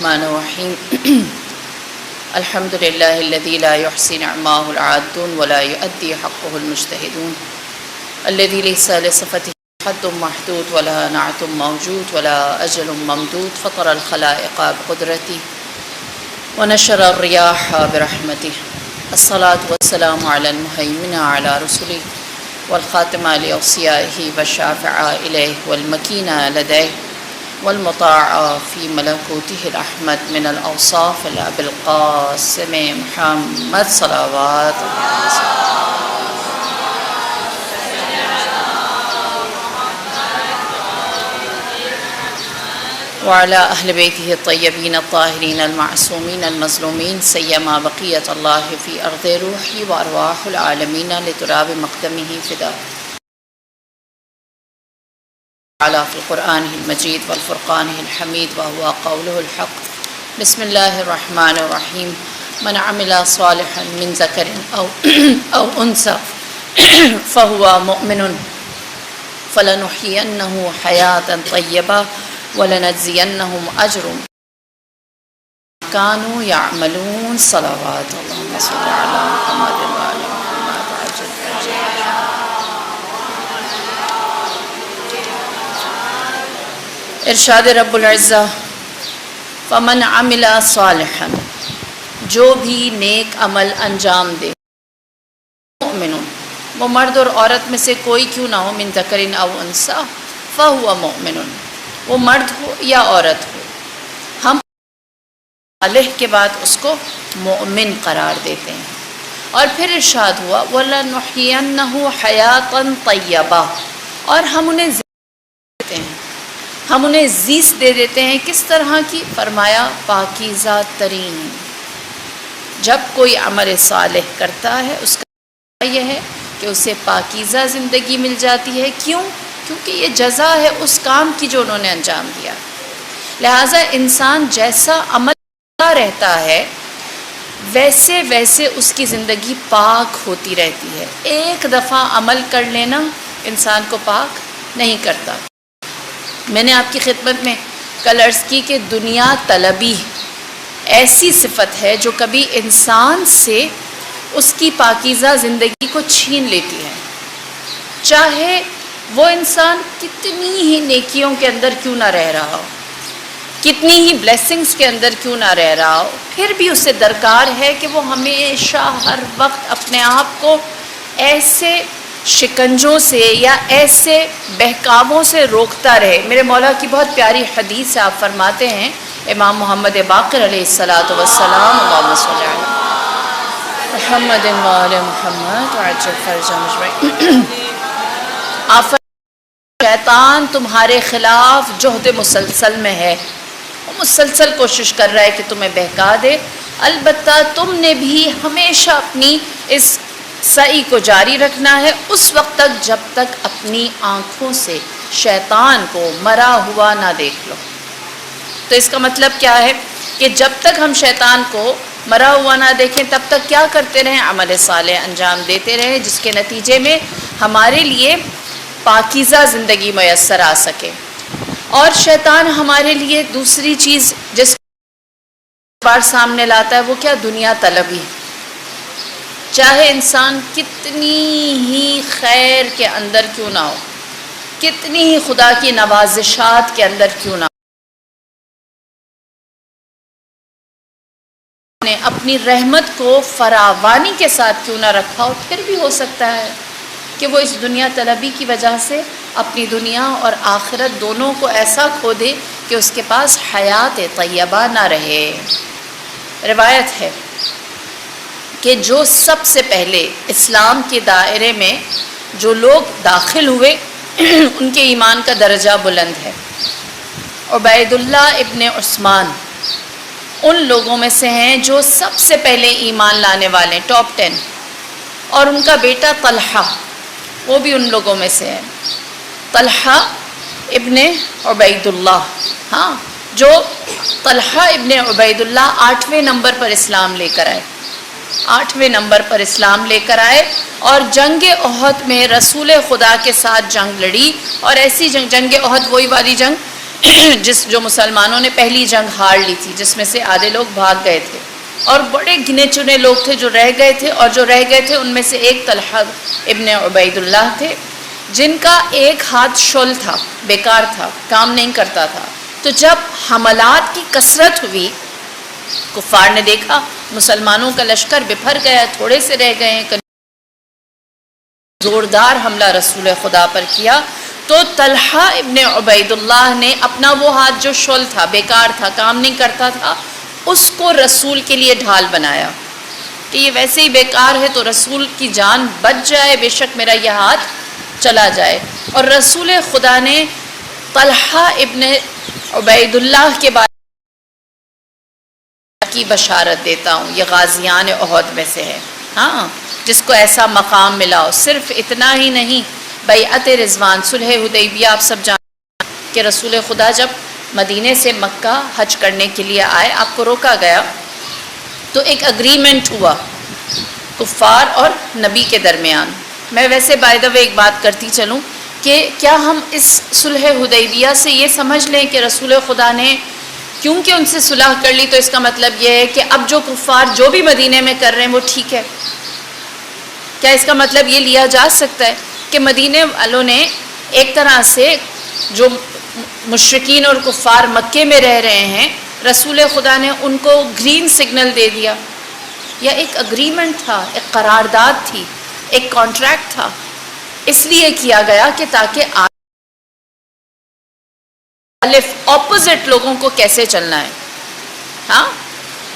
الرحمن الرحیم الحمد للہ الذی لا یحصی نعماہ العادون ولا یؤدی حقہ المجتہدون الذی لیس لصفته حد محدود ولا نعت موجود ولا اجل ممدود فطر الخلائق بقدرته ونشر الریاح برحمته الصلاة والسلام علی المہیمن علی رسله والخاتم لأوصیائه والشافع الیہ والمکین لدیہ والمطاع فی ملکوتہ الأحمد من الأوصاف الأب القاسم محمد صلوات وعلى أهل بيته الطيبين الطاهرين المعصومين المظلومين سيما بقية الله في أرض روحي وأرواح العالمين لتراب مقدمه فداء على في القرآن المجيد والفرقان الحميد وهو قوله الحق بسم الله الرحمن الرحيم من عمل صالحا من ذكر أو أنثى فهو مؤمن فلنحيينه حياة طيبة ولنجزينهم أجرهم كانوا يعملون صلوات اللهم صل على محمد وعلى محمد عجل ارشاد رب العزہ فمن عمل صالحا جو بھی نیک عمل انجام دے مؤمن وہ مرد اور عورت میں سے کوئی کیوں نہ ہو من ذکر او انثی فہو مؤمن وہ مرد ہو یا عورت ہو ہم صالح کے بعد اس کو مؤمن قرار دیتے ہیں اور پھر ارشاد ہوا وَلَنُحْيِيَنَّهُ حَيَاةً طَيَّبَةً اور ہم انہیں دیتے ہیں ہم انہیں زیست دے دیتے ہیں کس طرح کی فرمایا پاکیزہ ترین جب کوئی عمل صالح کرتا ہے اس کا یہ ہے کہ اسے پاکیزہ زندگی مل جاتی ہے کیوں کیونکہ یہ جزا ہے اس کام کی جو انہوں نے انجام دیا لہٰذا انسان جیسا عمل کرتا رہتا ہے ویسے ویسے اس کی زندگی پاک ہوتی رہتی ہے ایک دفعہ عمل کر لینا انسان کو پاک نہیں کرتا میں نے آپ کی خدمت میں کل عرض کی کہ دنیا طلبی ایسی صفت ہے جو کبھی انسان سے اس کی پاکیزہ زندگی کو چھین لیتی ہے چاہے وہ انسان کتنی ہی نیکیوں کے اندر کیوں نہ رہ رہا ہو کتنی ہی بلیسنگز کے اندر کیوں نہ رہ رہا ہو پھر بھی اسے درکار ہے کہ وہ ہمیشہ ہر وقت اپنے آپ کو ایسے شکنجوں سے یا ایسے بہکاووں سے روکتا رہے میرے مولا کی بہت پیاری حدیث ہے آپ فرماتے ہیں امام محمد باقر علیہ الصلاۃ والسلام اللہم صلی علی محمد وآل محمد وعجل فرجهم اجمعین آپ شیطان تمہارے خلاف جہد مسلسل میں ہے وہ مسلسل کوشش کر رہا ہے کہ تمہیں بہکا دے البتہ تم نے بھی ہمیشہ اپنی اس سعی کو جاری رکھنا ہے اس وقت تک جب تک اپنی آنکھوں سے شیطان کو مرا ہوا نہ دیکھ لو تو اس کا مطلب کیا ہے کہ جب تک ہم شیطان کو مرا ہوا نہ دیکھیں تب تک کیا کرتے رہیں عمل صالح انجام دیتے رہیں جس کے نتیجے میں ہمارے لیے پاکیزہ زندگی میسر آ سکے اور شیطان ہمارے لیے دوسری چیز جس بار سامنے لاتا ہے وہ کیا دنیا طلبی چاہے انسان کتنی ہی خیر کے اندر کیوں نہ ہو کتنی ہی خدا کی نوازشات کے اندر کیوں نہ ہو نے اپنی رحمت کو فراوانی کے ساتھ کیوں نہ رکھا ہو پھر بھی ہو سکتا ہے کہ وہ اس دنیا طلبی کی وجہ سے اپنی دنیا اور آخرت دونوں کو ایسا کھو دے کہ اس کے پاس حیات طیبہ نہ رہے روایت ہے کہ جو سب سے پہلے اسلام کے دائرے میں جو لوگ داخل ہوئے ان کے ایمان کا درجہ بلند ہے عبید اللہ ابن عثمان ان لوگوں میں سے ہیں جو سب سے پہلے ایمان لانے والے ٹاپ 10 اور ان کا بیٹا طلحہ وہ بھی ان لوگوں میں سے ہے طلحہ ابن عبید اللہ ہاں جو طلحہ ابن عبید اللہ 8ویں نمبر پر اسلام لے کر آئے 8ویں نمبر پر اسلام لے کر آئے اور جنگ احد میں رسول خدا کے ساتھ جنگ لڑی اور ایسی جنگ احد وہی والی جنگ جو مسلمانوں نے پہلی جنگ ہار لی تھی، جس میں سے آدھے لوگ بھاگ گئے تھے اور بڑے گنے چنے لوگ تھے جو رہ گئے تھے، اور جو رہ گئے تھے ان میں سے ایک طلحہ ابن عبید اللہ تھے، جن کا ایک ہاتھ شل تھا، بیکار تھا، کام نہیں کرتا تھا۔ تو جب حملات کی کثرت ہوئی، کفار نے دیکھا مسلمانوں کا لشکر بپھر گیا، تھوڑے سے رہ گئے ہیں، زوردار حملہ رسول خدا پر کیا، تو طلحہ ابن عبید اللہ نے اپنا وہ ہاتھ جو شل تھا، بیکار تھا، کام نہیں کرتا تھا، اس کو رسول کے لیے ڈھال بنایا کہ یہ ویسے ہی بیکار ہے تو رسول کی جان بچ جائے، بے شک میرا یہ ہاتھ چلا جائے۔ اور رسول خدا نے طلحہ ابن عبید اللہ کے بارے کی بشارت دیتا ہوں، یہ غازیان احد میں سے ہے، ہاں، جس کو ایسا مقام ملا ہو۔ صرف اتنا ہی نہیں، بیعت رضوان، صلح حدیبیہ، آپ سب جانتے ہیں کہ رسول خدا جب مدینے سے مکہ حج کرنے کے لیے آئے، آپ کو روکا گیا تو ایک اگریمنٹ ہوا کفار اور نبی کے درمیان۔ میں ویسے بائی دا وے ایک بات کرتی چلوں کہ کیا ہم اس صلح حدیبیہ سے یہ سمجھ لیں کہ رسول خدا نے کیونکہ ان سے صلح کر لی تو اس کا مطلب یہ ہے کہ اب جو کفار جو بھی مدینے میں کر رہے ہیں وہ ٹھیک ہے؟ کیا اس کا مطلب یہ لیا جا سکتا ہے کہ مدینے والوں نے ایک طرح سے جو مشرکین اور کفار مکے میں رہ رہے ہیں، رسول خدا نے ان کو گرین سگنل دے دیا؟ یا ایک اگریمنٹ تھا، ایک قرارداد تھی، ایک کانٹریکٹ تھا، اس لیے کیا گیا کہ تاکہ اپوزٹ لوگوں کو کیسے چلنا ہے، ہاں۔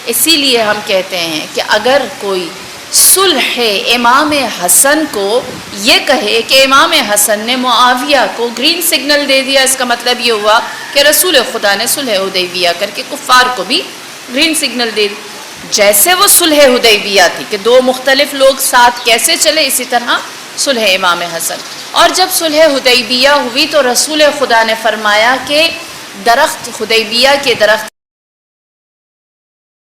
اسی لیے ہم کہتے ہیں کہ اگر کوئی صلح امام حسن کو یہ کہے کہ امام حسن نے معاویہ کو گرین سگنل دے دیا، اس کا مطلب یہ ہوا کہ رسول خدا نے صلح حدیبیہ کر کے کفار کو بھی گرین سگنل دے دی۔ جیسے وہ صلح حدیبیہ تھی کہ دو مختلف لوگ ساتھ کیسے چلے، اسی طرح صلح امام حسن۔ اور جب صلح حدیبیہ ہوئی تو رسول خدا نے فرمایا کہ درخت حدیبیہ کے درخت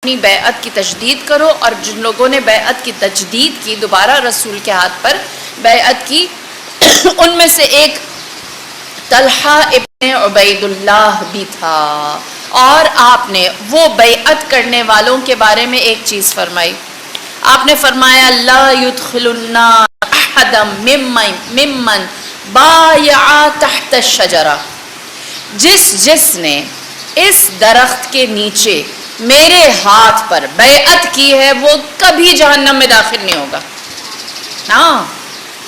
اپنی بیعت کی تجدید کرو، اور جن لوگوں نے بیعت کی تجدید کی، دوبارہ رسول کے ہاتھ پر بیعت کی، ان میں سے ایک طلحہ ابن عبید اللہ بھی تھا۔ اور آپ نے وہ بیعت کرنے والوں کے بارے میں ایک چیز فرمائی، آپ نے فرمایا لا يدخل النار احدا ممن بایع تحت الشجرہ، جس نے اس درخت کے نیچے میرے ہاتھ پر بیعت کی ہے وہ کبھی جہنم میں داخل نہیں ہوگا۔ ہاں،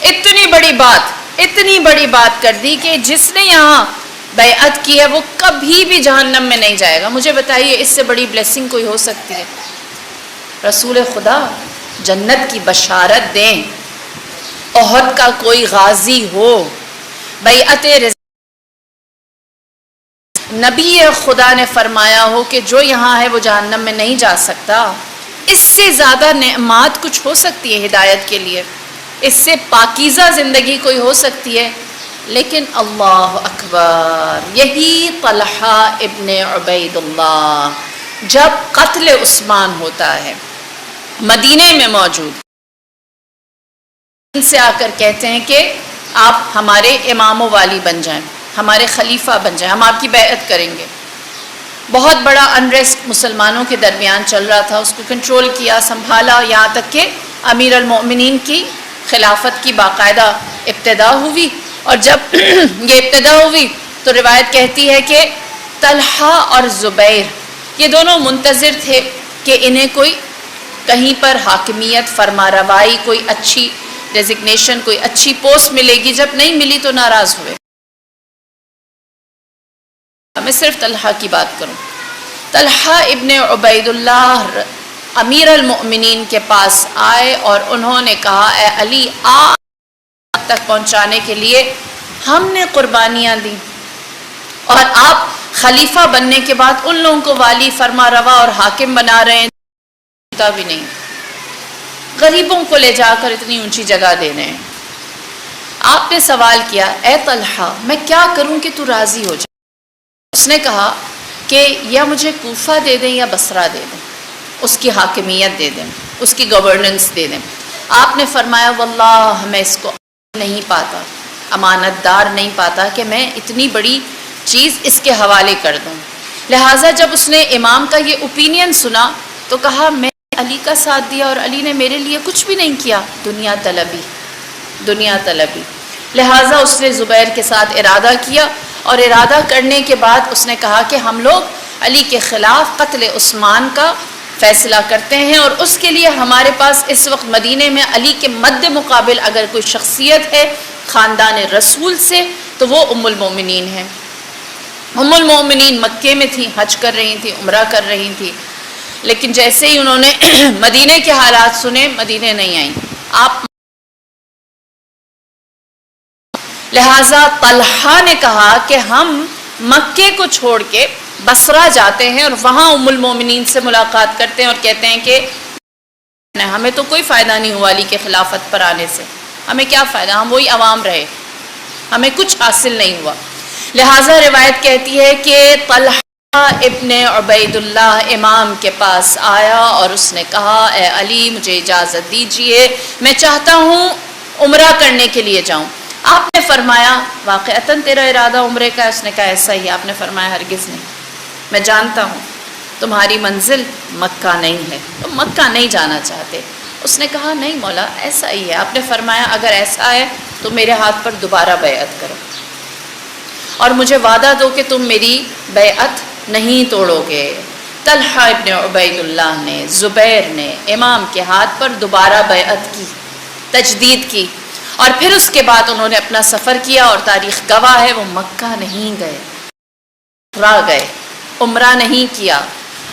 اتنی بڑی بات کر دی کہ جس نے یہاں بیعت کی ہے وہ کبھی بھی جہنم میں نہیں جائے گا۔ مجھے بتائیے اس سے بڑی بلیسنگ کوئی ہو سکتی ہے؟ رسول خدا جنت کی بشارت دیں، احد کا کوئی غازی ہو، بیعت نبی خدا نے فرمایا ہو کہ جو یہاں ہے وہ جہنم میں نہیں جا سکتا، اس سے زیادہ نعمات کچھ ہو سکتی ہے ہدایت کے لیے؟ اس سے پاکیزہ زندگی کوئی ہو سکتی ہے؟ لیکن اللہ اکبر، یہی طلحہ ابن عبید اللہ جب قتل عثمان ہوتا ہے مدینے میں موجود، ان سے آ کر کہتے ہیں کہ آپ ہمارے امام و والی بن جائیں، ہمارے خلیفہ بن جائیں، ہم آپ کی بیعت کریں گے۔ بہت بڑا انریسٹ مسلمانوں کے درمیان چل رہا تھا، اس کو کنٹرول کیا، سنبھالا، یہاں تک کہ امیر المؤمنین کی خلافت کی باقاعدہ ابتدا ہوئی۔ اور جب یہ ابتدا ہوئی تو روایت کہتی ہے کہ طلحہ اور زبیر یہ دونوں منتظر تھے کہ انہیں کوئی کہیں پر حاکمیت، فرما روائی، کوئی اچھی ڈیزگنیشن، کوئی اچھی پوسٹ ملے گی۔ جب نہیں ملی تو ناراض ہوئے۔ میں صرف طلحہ کی بات کروں، طلحہ ابن عبید اللہ امیر المؤمنین کے پاس آئے اور انہوں نے کہا اے علی، آپ تک پہنچانے کے لیے ہم نے قربانیاں دی، اور آپ خلیفہ بننے کے بعد ان لوگوں کو والی، فرما روا اور حاکم بنا رہے ہیں، بھی نہیں، غریبوں کو لے جا کر اتنی اونچی جگہ دے رہے ہیں۔ آپ نے سوال کیا اے طلحہ میں کیا کروں کہ تو راضی ہو جائے؟ اس نے کہا کہ یا مجھے کوفہ دے دیں یا بصرہ دے دیں، اس کی حاکمیت دے دیں، اس کی گورننس دے دیں۔ آپ نے فرمایا واللہ میں اس کو نہیں پاتا، امانت دار نہیں پاتا کہ میں اتنی بڑی چیز اس کے حوالے کر دوں. لہٰذا جب اس نے امام کا یہ اوپینین سنا تو کہا میں علی کا ساتھ دیا اور علی نے میرے لیے کچھ بھی نہیں کیا، دنیا طلبی، دنیا طلبی. لہٰذا اس نے زبیر کے ساتھ ارادہ کیا، اور ارادہ کرنے کے بعد اس نے کہا کہ ہم لوگ علی کے خلاف قتل عثمان کا فیصلہ کرتے ہیں، اور اس کے لیے ہمارے پاس اس وقت مدینے میں علی کے مد مقابل اگر کوئی شخصیت ہے خاندان رسول سے تو وہ ام المومنین ہے. ام المومنین مکے میں تھیں، حج کر رہی تھیں، عمرہ کر رہی تھیں، لیکن جیسے ہی انہوں نے مدینے کے حالات سنے مدینے نہیں آئیں. آپ لہٰذا طلحہ نے کہا کہ ہم مکے کو چھوڑ کے بصرہ جاتے ہیں اور وہاں ام المومنین سے ملاقات کرتے ہیں اور کہتے ہیں کہ ہمیں تو کوئی فائدہ نہیں ہوا علی کے خلافت پر آنے سے، ہمیں کیا فائدہ، ہم وہی عوام رہے، ہمیں کچھ حاصل نہیں ہوا. لہٰذا روایت کہتی ہے کہ طلحہ ابن عبید اللہ امام کے پاس آیا اور اس نے کہا اے علی مجھے اجازت دیجئے، میں چاہتا ہوں عمرہ کرنے کے لیے جاؤں. آپ نے فرمایا واقعتاً تیرا ارادہ عمرے کا ہے؟ اس نے کہا ایسا ہی. آپ نے فرمایا ہرگز نہیں، میں جانتا ہوں تمہاری منزل مکہ نہیں ہے، تم مکہ نہیں جانا چاہتے. اس نے کہا نہیں مولا ایسا ہی ہے. آپ نے فرمایا اگر ایسا ہے تو میرے ہاتھ پر دوبارہ بیعت کرو اور مجھے وعدہ دو کہ تم میری بیعت نہیں توڑو گے. طلحہ ابن عبید اللہ نے، زبیر نے امام کے ہاتھ پر دوبارہ بیعت کی، تجدید کی، اور پھر اس کے بعد انہوں نے اپنا سفر کیا، اور تاریخ گواہ ہے وہ مکہ نہیں گئے، گئے عمرہ نہیں کیا.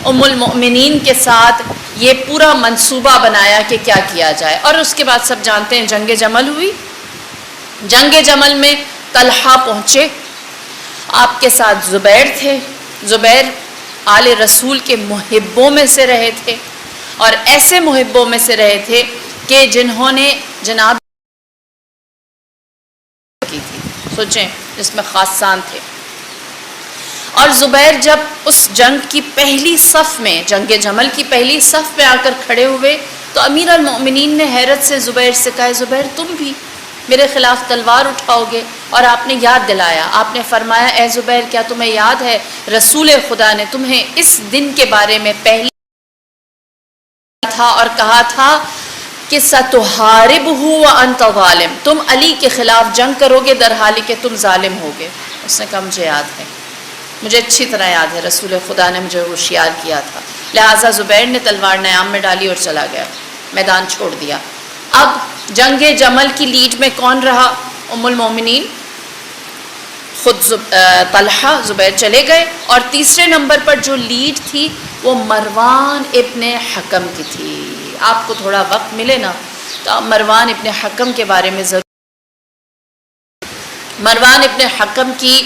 ام المؤمنین کے ساتھ یہ پورا منصوبہ بنایا کہ کیا کیا جائے. اور اس کے بعد سب جانتے ہیں جنگ جمل ہوئی. جنگ جمل میں طلحہ پہنچے، آپ کے ساتھ زبیر تھے. زبیر آل رسول کے محبوں میں سے رہے تھے، اور ایسے محبوں میں سے رہے تھے کہ جنہوں نے جناب کی تھی، سوچیں جس میں خاصان تھے. اور زبیر جب اس جنگ کی پہلی صف میں، جنگ جمل کی پہلی صف میں آ کر کھڑے ہوئے تو امیر المؤمنین نے حیرت سے زبیر سے کہا زبیر تم بھی میرے خلاف تلوار اٹھاؤ گے؟ اور آپ نے یاد دلایا، آپ نے فرمایا اے زبیر کیا تمہیں یاد ہے رسول خدا نے تمہیں اس دن کے بارے میں پہلے تھا اور کہا تھا کہ سَتُحَارِبُهُ وَأَنْتَ ظَالِمٌ، تم علی کے خلاف جنگ کرو گے در حالی کہ تم ظالم ہوگے. اس نے کہا مجھے یاد ہے، مجھے اچھی طرح یاد ہے، رسول خدا نے مجھے ہوشیار کیا تھا. لہٰذا زبیر نے تلوار نیام میں ڈالی اور چلا گیا، میدان چھوڑ دیا. اب جنگ جمل کی لیڈ میں کون رہا؟ ام المومنین، خود طلحہ، زبیر چلے گئے، اور تیسرے نمبر پر جو لیڈ تھی وہ مروان ابن حکم کی تھی. آپ کو تھوڑا وقت ملے نا تو مروان ابن حکم کے بارے میں ضرور. مروان ابن حکم کی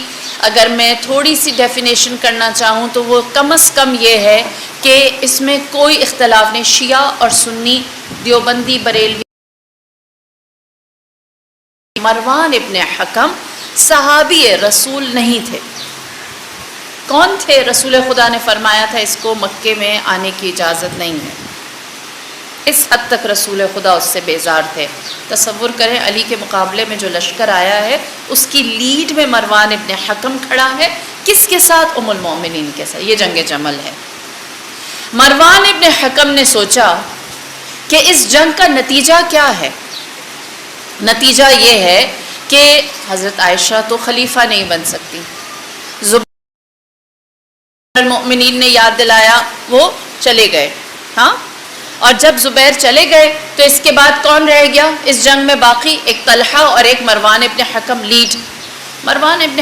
اگر میں تھوڑی سی ڈیفینیشن کرنا چاہوں تو وہ کم از کم یہ ہے کہ اس میں کوئی اختلاف نہیں، شیعہ اور سنی، دیوبندی، بریلوی. مروان ابن حکم صحابی رسول نہیں تھے. کون تھے؟ رسول خدا نے فرمایا تھا اس کو مکے میں آنے کی اجازت نہیں ہے. اس حد تک رسول خدا اس سے بیزار تھے. تصور کریں علی کے مقابلے میں جو لشکر آیا ہے اس کی لیڈ میں مروان ابن حکم کھڑا ہے، کس کے ساتھ؟ ام المومنین کے ساتھ. یہ جنگ جمل ہے. مروان ابن حکم نے سوچا کہ اس جنگ کا نتیجہ کیا ہے. نتیجہ یہ ہے کہ حضرت عائشہ تو خلیفہ نہیں بن سکتی. زبیر المؤمنین نے یاد دلایا، وہ چلے گئے. ہاں، اور جب زبیر چلے گئے تو اس کے بعد کون رہ گیا اس جنگ میں باقی؟ ایک طلحہ اور ایک مروان ابن حکم لیڈ. مروان ابن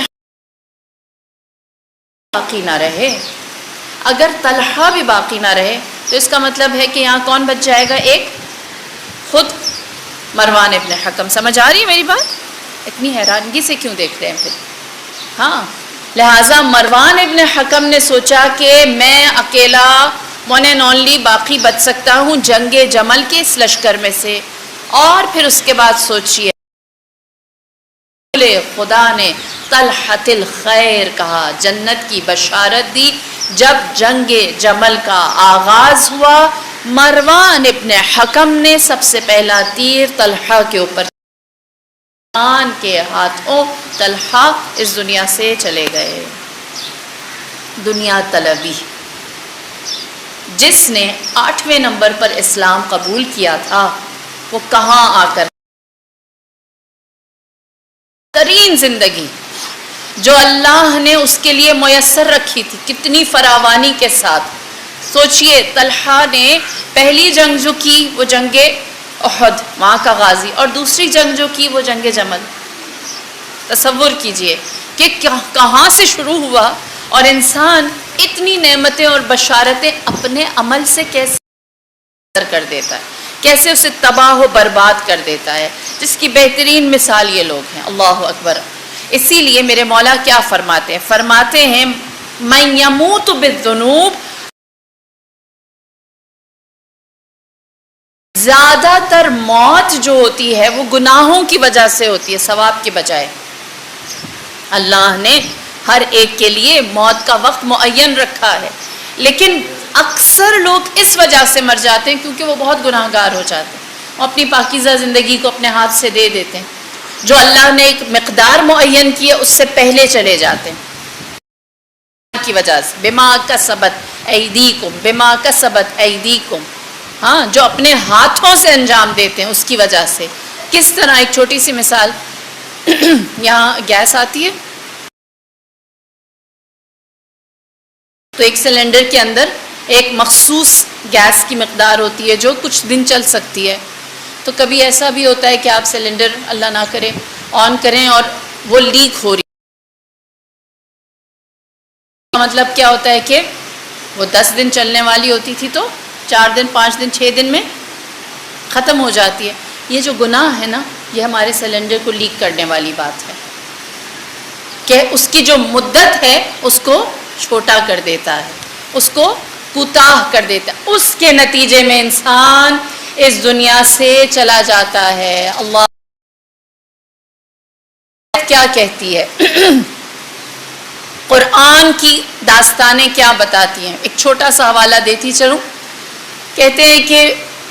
باقی نہ رہے. اگر طلحہ بھی باقی نہ رہے تو اس کا مطلب ہے کہ یہاں کون بچ جائے گا؟ ایک خود مروان ابن حکم. سمجھ آ رہی ہے میری بات؟ اتنی حیرانگی سے کیوں دیکھ رہے ہیں پھر؟ ہاں، لہٰذا مروان ابن حکم نے سوچا کہ میں اکیلا ون اینڈ اونلی باقی بچ سکتا ہوں جنگ جمل کے اس لشکر میں سے. اور پھر اس کے بعد سوچئے خدا نے طلحۃ الخیر کہا، جنت کی بشارت دی. جب جنگ جمل کا آغاز ہوا مروان ابن حکم نے سب سے پہلا تیر طلحہ کے اوپر آن کے ہاتھوں طلحہ اس دنیا سے چلے گئے۔ دنیا طلبی، جس نے 8ویں نمبر پر اسلام قبول کیا تھا وہ کہاں آ کر ترین زندگی جو اللہ نے اس کے لیے میسر رکھی تھی کتنی فراوانی کے ساتھ۔ سوچئے طلحہ نے پہلی جنگ جو کی وہ جنگ احد، وہاں کا غازی، اور دوسری جنگ جو کی وہ جنگ جمل۔ تصور کیجئے کہ کہاں سے شروع ہوا اور انسان اتنی نعمتیں اور بشارتیں اپنے عمل سے کیسے کر دیتا ہے، کیسے اسے تباہ و برباد کر دیتا ہے، جس کی بہترین مثال یہ لوگ ہیں۔ اللہ اکبر۔ اسی لیے میرے مولا کیا فرماتے ہیں؟ فرماتے ہیں من یموت بالذنوب، زیادہ تر موت جو ہوتی ہے وہ گناہوں کی وجہ سے ہوتی ہے ثواب کے بجائے۔ اللہ نے ہر ایک کے لیے موت کا وقت معین رکھا ہے، لیکن اکثر لوگ اس وجہ سے مر جاتے ہیں کیونکہ وہ بہت گناہ گار ہو جاتے ہیں، وہ اپنی پاکیزہ زندگی کو اپنے ہاتھ سے دے دیتے ہیں، جو اللہ نے ایک مقدار معین کی ہے اس سے پہلے چلے جاتے ہیں کی وجہ سے۔ بما کسبت ایدیکم، بما کسبت ایدیکم، ہاں، جو اپنے ہاتھوں سے انجام دیتے ہیں اس کی وجہ سے۔ کس طرح؟ ایک چھوٹی سی مثال، یہاں گیس آتی ہے تو ایک سلنڈر کے اندر ایک مخصوص گیس کی مقدار ہوتی ہے جو کچھ دن چل سکتی ہے۔ تو کبھی ایسا بھی ہوتا ہے کہ آپ سلنڈر اللہ نہ کرے آن کریں اور وہ لیک ہو رہی ہے، مطلب کیا ہوتا ہے کہ وہ 10 دن چلنے والی ہوتی تھی تو 4 دن 5 دن 6 دن میں ختم ہو جاتی ہے۔ یہ جو گناہ ہے نا، یہ ہمارے سلنڈر کو لیک کرنے والی بات ہے کہ اس کی جو مدت ہے اس کو چھوٹا کر دیتا ہے، اس کو کوتاہ کر دیتا ہے، اس کے نتیجے میں انسان اس دنیا سے چلا جاتا ہے۔ اللہ کیا کہتی ہے؟ قرآن کی داستانیں کیا بتاتی ہیں؟ ایک چھوٹا سا حوالہ دیتی چلوں۔ کہتے ہیں کہ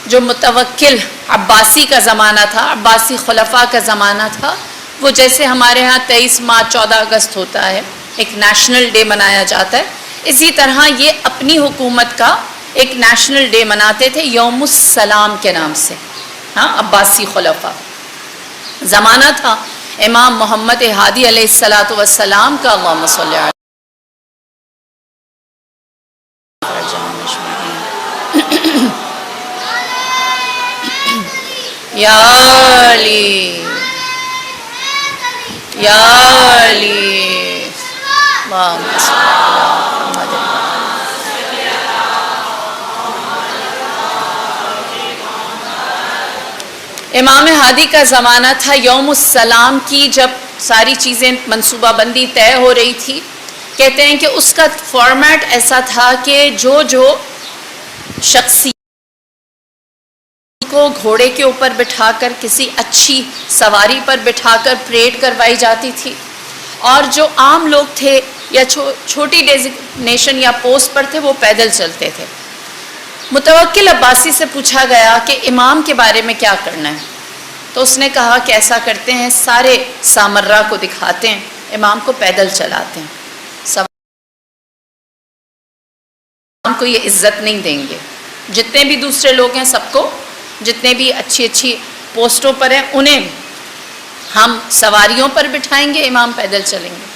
جو متوکل عباسی کا زمانہ تھا، عباسی خلفاء کا زمانہ تھا، وہ جیسے ہمارے ہاں 23 مارچ 14 اگست ہوتا ہے، ایک نیشنل ڈے منایا جاتا ہے، اسی طرح یہ اپنی حکومت کا ایک نیشنل ڈے مناتے تھے یوم السلام کے نام سے۔ ہاں، عباسی خلفاء زمانہ تھا امام محمد ہادی علیہ السلام کا، اللہم صلی علیہ یا علی یا علی اللہم صلی علی محمد۔ امام ہادی کا زمانہ تھا، یوم السلام کی جب ساری چیزیں منصوبہ بندی طے ہو رہی تھی، کہتے ہیں کہ اس کا فارمیٹ ایسا تھا کہ جو شخصی کو گھوڑے کے اوپر بٹھا کر کسی اچھی سواری پر بٹھا کر پریڈ کروائی جاتی تھی، اور جو عام لوگ تھے یا چھوٹی ڈیزگنیشن یا پوسٹ پر تھے وہ پیدل چلتے تھے۔ متوکل عباسی سے پوچھا گیا کہ امام کے بارے میں کیا کرنا ہے، تو اس نے کہا کہ ایسا کرتے ہیں، سارے سامرہ کو دکھاتے ہیں، امام کو پیدل چلاتے ہیں، امام کو یہ عزت نہیں دیں گے، جتنے بھی دوسرے لوگ ہیں سب کو، جتنے بھی اچھی اچھی پوسٹوں پر ہیں انہیں ہم سواریوں پر بٹھائیں گے، امام پیدل چلیں گے۔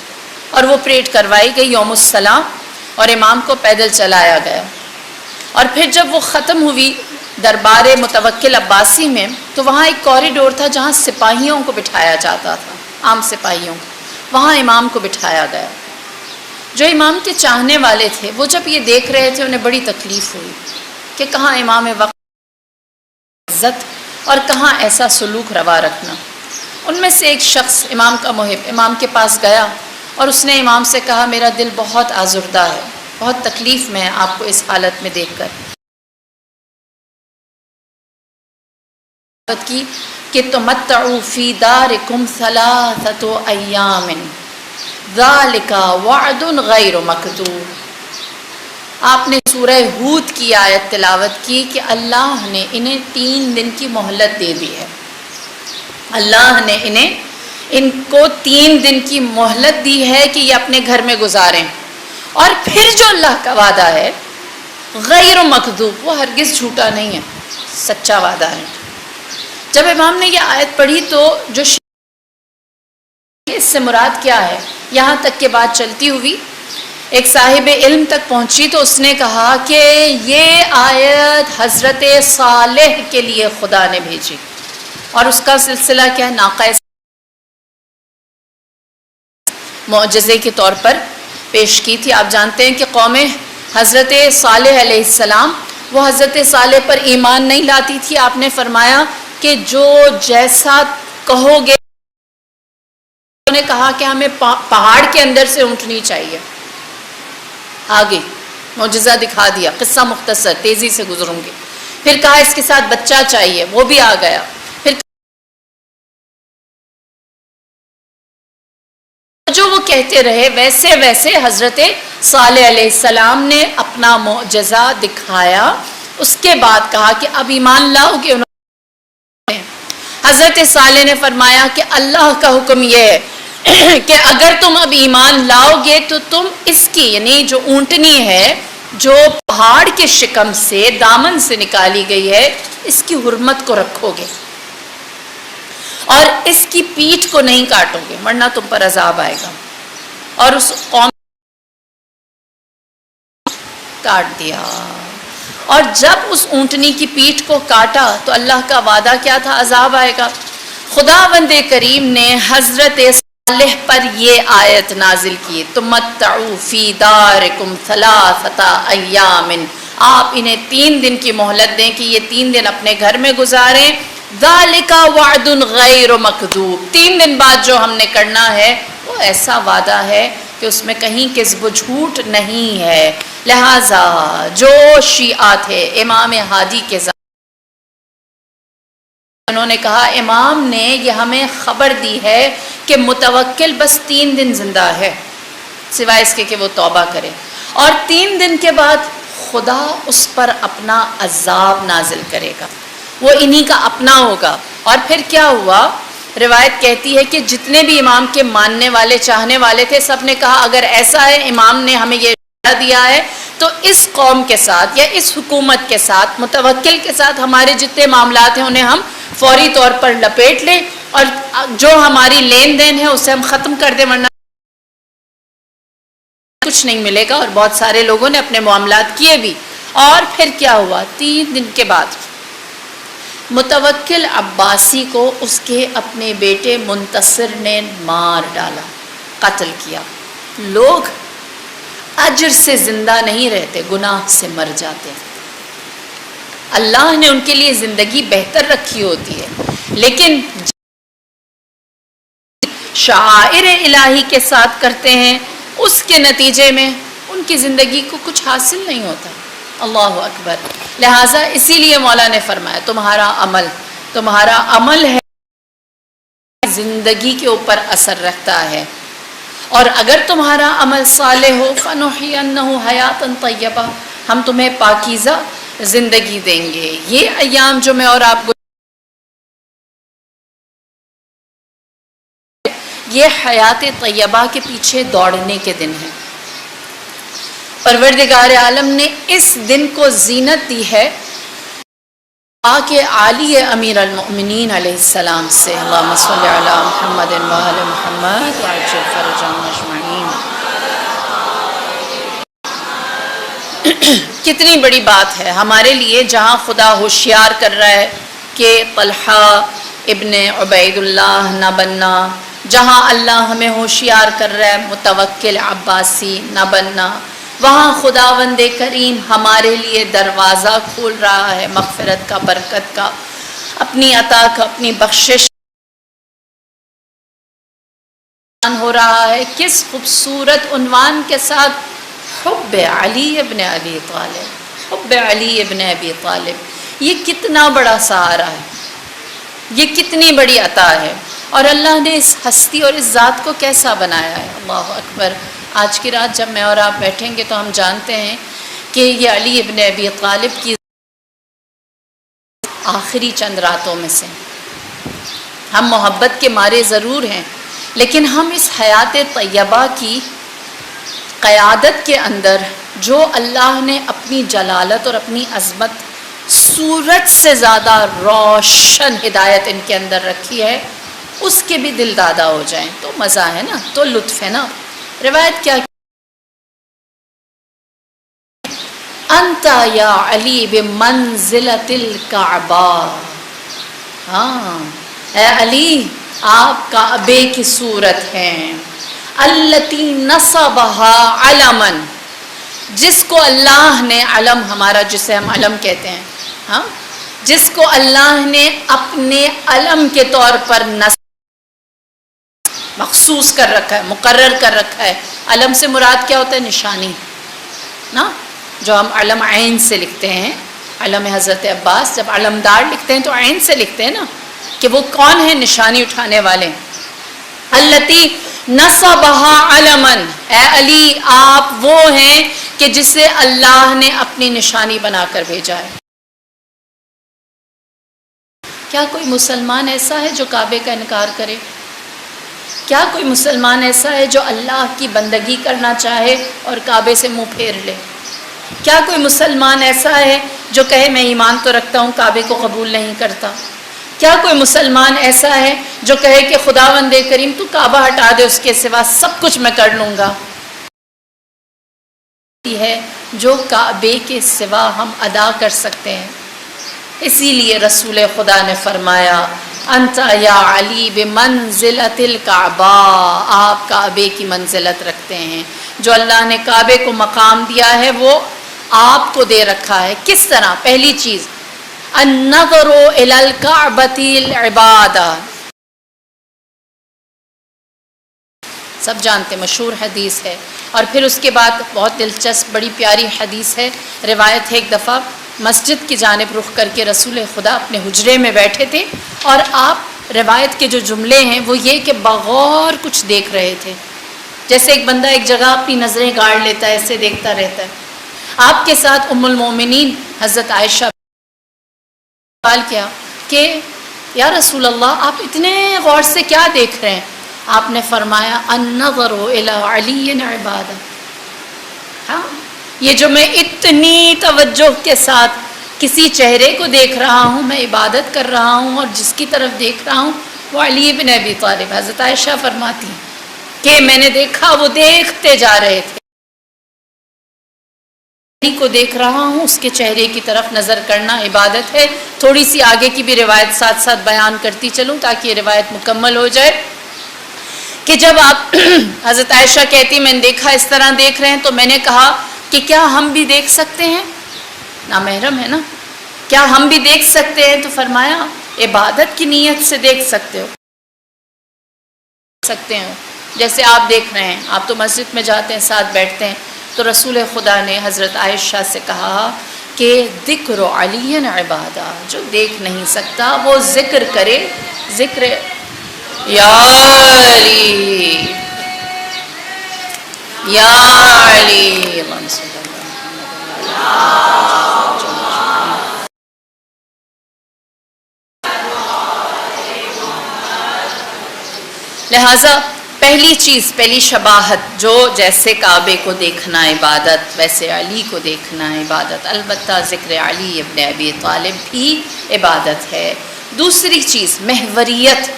اور وہ پریڈ کروائی گئی یوم السلام، اور امام کو پیدل چلایا گیا۔ اور پھر جب وہ ختم ہوئی دربار متوکل عباسی میں، تو وہاں ایک کوریڈور تھا جہاں سپاہیوں کو بٹھایا جاتا تھا، عام سپاہیوں کو، وہاں امام کو بٹھایا گیا۔ جو امام کے چاہنے والے تھے وہ جب یہ دیکھ رہے تھے انہیں بڑی تکلیف ہوئی کہ کہاں امام وقت عزت اور کہاں ایسا سلوک روا رکھنا۔ ان میں سے ایک شخص امام کا محب امام کے پاس گیا اور اس نے امام سے کہا میرا دل بہت آزردہ ہے، بہت تکلیف میں ہے آپ کو اس حالت میں دیکھ کر، کی کہ تمتعوا فی دارکم ثلاثۃ ایام ذالک وعد غیر مکذوب۔ آپ نے سورہ ہود کی آیت تلاوت کی کہ اللہ نے انہیں 3 دن کی مہلت دے دی ہے، اللہ نے انہیں ان کو 3 دن کی مہلت دی ہے کہ یہ اپنے گھر میں گزاریں، اور پھر جو اللہ کا وعدہ ہے غیر مکذوب، وہ ہرگز جھوٹا نہیں ہے، سچا وعدہ ہے۔ جب امام نے یہ آیت پڑھی تو جو اس سے مراد کیا ہے، یہاں تک کہ بات چلتی ہوئی ایک صاحب علم تک پہنچی تو اس نے کہا کہ یہ آیت حضرت صالح کے لیے خدا نے بھیجی، اور اس کا سلسلہ کیا ہے، ناقہ معجزے کے طور پر پیش کی تھی۔ آپ جانتے ہیں کہ قوم حضرت صالح علیہ السلام وہ حضرت صالح پر ایمان نہیں لاتی تھی۔ آپ نے فرمایا کہ جو جیسا کہو گے، انہوں نے کہا کہ ہمیں پہاڑ کے اندر سے اونٹنی چاہیے، آگے معجزہ دکھا دیا، قصہ مختصر تیزی سے گزروں گی۔ پھر کہا اس کے ساتھ بچہ چاہیے، وہ بھی آ گیا۔ پھر جو وہ کہتے رہے ویسے ویسے حضرت صالح علیہ السلام نے اپنا معجزہ دکھایا۔ اس کے بعد کہا کہ اب ایمان لاؤ گے؟ حضرت صالح نے فرمایا کہ اللہ کا حکم یہ ہے کہ اگر تم اب ایمان لاؤ گے تو تم اس کی، یعنی جو اونٹنی ہے جو پہاڑ کے شکم سے دامن سے نکالی گئی ہے، اس کی حرمت کو رکھو گے اور اس کی پیٹھ کو نہیں کاٹو گے، ورنہ تم پر عذاب آئے گا۔ اور اس قوم کاٹ دیا، اور جب اس اونٹنی کی پیٹھ کو کاٹا تو اللہ کا وعدہ کیا تھا، عذاب آئے گا۔ خداوند کریم نے حضرت صالح پر یہ آیت نازل کی، تمتعوا فی دارکم ثلاثۃ ایام، آپ انہیں 3 دن کی مہلت دیں کہ یہ 3 دن اپنے گھر میں گزاریں، ذالک وعد غیر مکذوب، 3 دن بعد جو ہم نے کرنا ہے وہ ایسا وعدہ ہے کہ اس میں کہیں کذب و جھوٹ نہیں ہے۔ لہٰذا جو شیعہ تھے امام ہادی کے زمانے، انہوں نے کہا امام نے یہ ہمیں خبر دی ہے کہ متوکل بس 3 دن زندہ ہے، سوائے اس کے کہ وہ توبہ کرے، اور 3 دن کے بعد خدا اس پر اپنا عذاب نازل کرے گا، وہ انہی کا اپنا ہوگا۔ اور پھر کیا ہوا، روایت کہتی ہے کہ جتنے بھی امام کے ماننے والے چاہنے والے تھے سب نے کہا اگر ایسا ہے امام نے ہمیں یہ دیا ہے تو اس قوم کے ساتھ یا اس حکومت کے ساتھ، متوکل کے ساتھ ہمارے جتنے معاملات ہیں انہیں ہم فوری طور پر لپیٹ لیں، اور جو ہماری لین دین ہے اسے ہم ختم کر دیں، ورنہ کچھ نہیں ملے گا۔ اور بہت سارے لوگوں نے اپنے معاملات کیے بھی۔ اور پھر کیا ہوا، 3 دن کے بعد متوکل عباسی کو اس کے اپنے بیٹے منتصر نے مار ڈالا، قتل کیا۔ لوگ اجر سے زندہ نہیں رہتے، گناہ سے مر جاتے ہیں۔ اللہ نے ان کے لیے زندگی بہتر رکھی ہوتی ہے، لیکن شعائر الہی کے ساتھ کرتے ہیں اس کے نتیجے میں ان کی زندگی کو کچھ حاصل نہیں ہوتا۔ اللہ اکبر۔ لہٰذا اسی لیے مولا نے فرمایا تمہارا عمل ہے زندگی کے اوپر اثر رکھتا ہے، اور اگر تمہارا عمل صالح ہو فَنُحْيِيَنَّهُ حَيَاةً طَيِّبَةً، ہم تمہیں پاکیزہ زندگی دیں گے۔ یہ ایام جو میں اور آپ کو یہ حیات طیبہ کے پیچھے دوڑنے کے دن ہیں۔ پروردگار عالم نے اس دن کو زینت دی ہے کہ عالی امیر المؤمنین علیہ السلام سے، اللہم صلی علی محمد و آل محمد وعجل فرجهم اجمعین۔ کتنی بڑی بات ہے ہمارے لیے، جہاں خدا ہوشیار کر رہا ہے کہ طلحہ ابن عبید اللہ نہ بننا، جہاں اللہ ہمیں ہوشیار کر رہا ہے متوکل عباسی نہ بننا، وہاں خداوند کریم ہمارے لیے دروازہ کھول رہا ہے مغفرت کا، برکت کا، اپنی عطا کا، اپنی بخشش ہو رہا ہے۔ کس خوبصورت عنوان کے ساتھ، حب علی ابن ابی طالب، حب علی ابن ابی طالب۔ یہ کتنا بڑا سہارا ہے، یہ کتنی بڑی عطا ہے، اور اللہ نے اس ہستی اور اس ذات کو کیسا بنایا ہے۔ اللہ اکبر۔ آج کی رات جب میں اور آپ بیٹھیں گے تو ہم جانتے ہیں کہ یہ علی ابن ابی طالب کی آخری چند راتوں میں سے، ہم محبت کے مارے ضرور ہیں، لیکن ہم اس حیات طیبہ کی قیادت کے اندر جو اللہ نے اپنی جلالت اور اپنی عظمت سورج سے زیادہ روشن ہدایت ان کے اندر رکھی ہے، اس کے بھی دل دادا ہو جائیں تو مزہ ہے نا، تو لطف ہے نا۔ روایت کیا انت یا علی بمنزلۃ الکعبہ، ہاں اے علی آپ کعبے کی صورت ہیں، التی نصبها علما، جس کو اللہ نے علم، ہمارا جسے ہم علم کہتے ہیں، ہاں جس کو اللہ نے اپنے علم کے طور پر مخصوص کر رکھا ہے، مقرر کر رکھا ہے۔ علم سے مراد کیا ہوتا ہے؟ نشانی نا، جو ہم علم عین سے لکھتے ہیں، علم حضرت عباس جب علمدار لکھتے ہیں تو عین سے لکھتے ہیں نا، کہ وہ کون ہے؟ نشانی اٹھانے والے۔ التی نصبها علما، اے علی آپ وہ ہیں کہ جسے اللہ نے اپنی نشانی بنا کر بھیجا ہے۔ کیا کوئی مسلمان ایسا ہے جو کعبے کا انکار کرے؟ کیا کوئی مسلمان ایسا ہے جو اللہ کی بندگی کرنا چاہے اور کعبے سے منہ پھیر لے؟ کیا کوئی مسلمان ایسا ہے جو کہے میں ایمان تو رکھتا ہوں کعبے کو قبول نہیں کرتا؟ کیا کوئی مسلمان ایسا ہے جو کہے کہ خداوند کریم تو کعبہ ہٹا دے، اس کے سوا سب کچھ میں کر لوں گا؟ ہے جو کعبے کے سوا ہم ادا کر سکتے ہیں۔ اسی لیے رسول خدا نے فرمایا انت یا علی بمنزلۃ الکعبہ، آپ کعبے کی منزلت رکھتے ہیں۔ جو اللہ نے کعبے کو مقام دیا ہے وہ آپ کو دے رکھا ہے۔ کس طرح؟ پہلی چیز النظر الی الکعبۃ العبادہ، سب جانتے مشہور حدیث ہے۔ اور پھر اس کے بعد بہت دلچسپ بڑی پیاری حدیث ہے، روایت ہے ایک دفعہ مسجد کی جانب رخ کر کے رسول خدا اپنے حجرے میں بیٹھے تھے، اور آپ روایت کے جو جملے ہیں وہ یہ کہ بغور کچھ دیکھ رہے تھے، جیسے ایک بندہ ایک جگہ اپنی نظریں گاڑ لیتا ہے، ایسے دیکھتا رہتا ہے۔ آپ کے ساتھ ام المومنین حضرت عائشہ سوال کیا کہ یا رسول اللہ آپ اتنے غور سے کیا دیکھ رہے ہیں؟ آپ نے فرمایا النظر الی علی عبادہ، ہاں یہ جو میں اتنی توجہ کے ساتھ کسی چہرے کو دیکھ رہا ہوں، میں عبادت کر رہا ہوں، اور جس کی طرف دیکھ رہا ہوں وہ علی بن ابی طالب۔ حضرت عائشہ فرماتی ہیں کہ میں نے دیکھا وہ دیکھتے جا رہے تھے، علی کو دیکھ رہا ہوں، اس کے چہرے کی طرف نظر کرنا عبادت ہے۔ تھوڑی سی آگے کی بھی روایت ساتھ ساتھ بیان کرتی چلوں تاکہ یہ روایت مکمل ہو جائے کہ جب آپ حضرت عائشہ کہتی میں نے دیکھا اس طرح دیکھ رہے ہیں، تو میں نے کہا کہ کیا ہم بھی دیکھ سکتے ہیں؟ نامحرم ہے نا، کیا ہم بھی دیکھ سکتے ہیں؟ تو فرمایا عبادت کی نیت سے دیکھ سکتے ہو، جیسے آپ دیکھ رہے ہیں، آپ تو مسجد میں جاتے ہیں ساتھ بیٹھتے ہیں۔ تو رسول خدا نے حضرت عائشہ سے کہا کہ ذکر علی عبادہ، جو دیکھ نہیں سکتا وہ ذکر کرے، ذکر یا علی یا علی، لہذا پہلی چیز، پہلی شباہت، جو جیسے کعبے کو دیکھنا عبادت ویسے علی کو دیکھنا عبادت، البتہ ذکر علی ابن ابی طالب بھی عبادت ہے۔ دوسری چیز محوریت،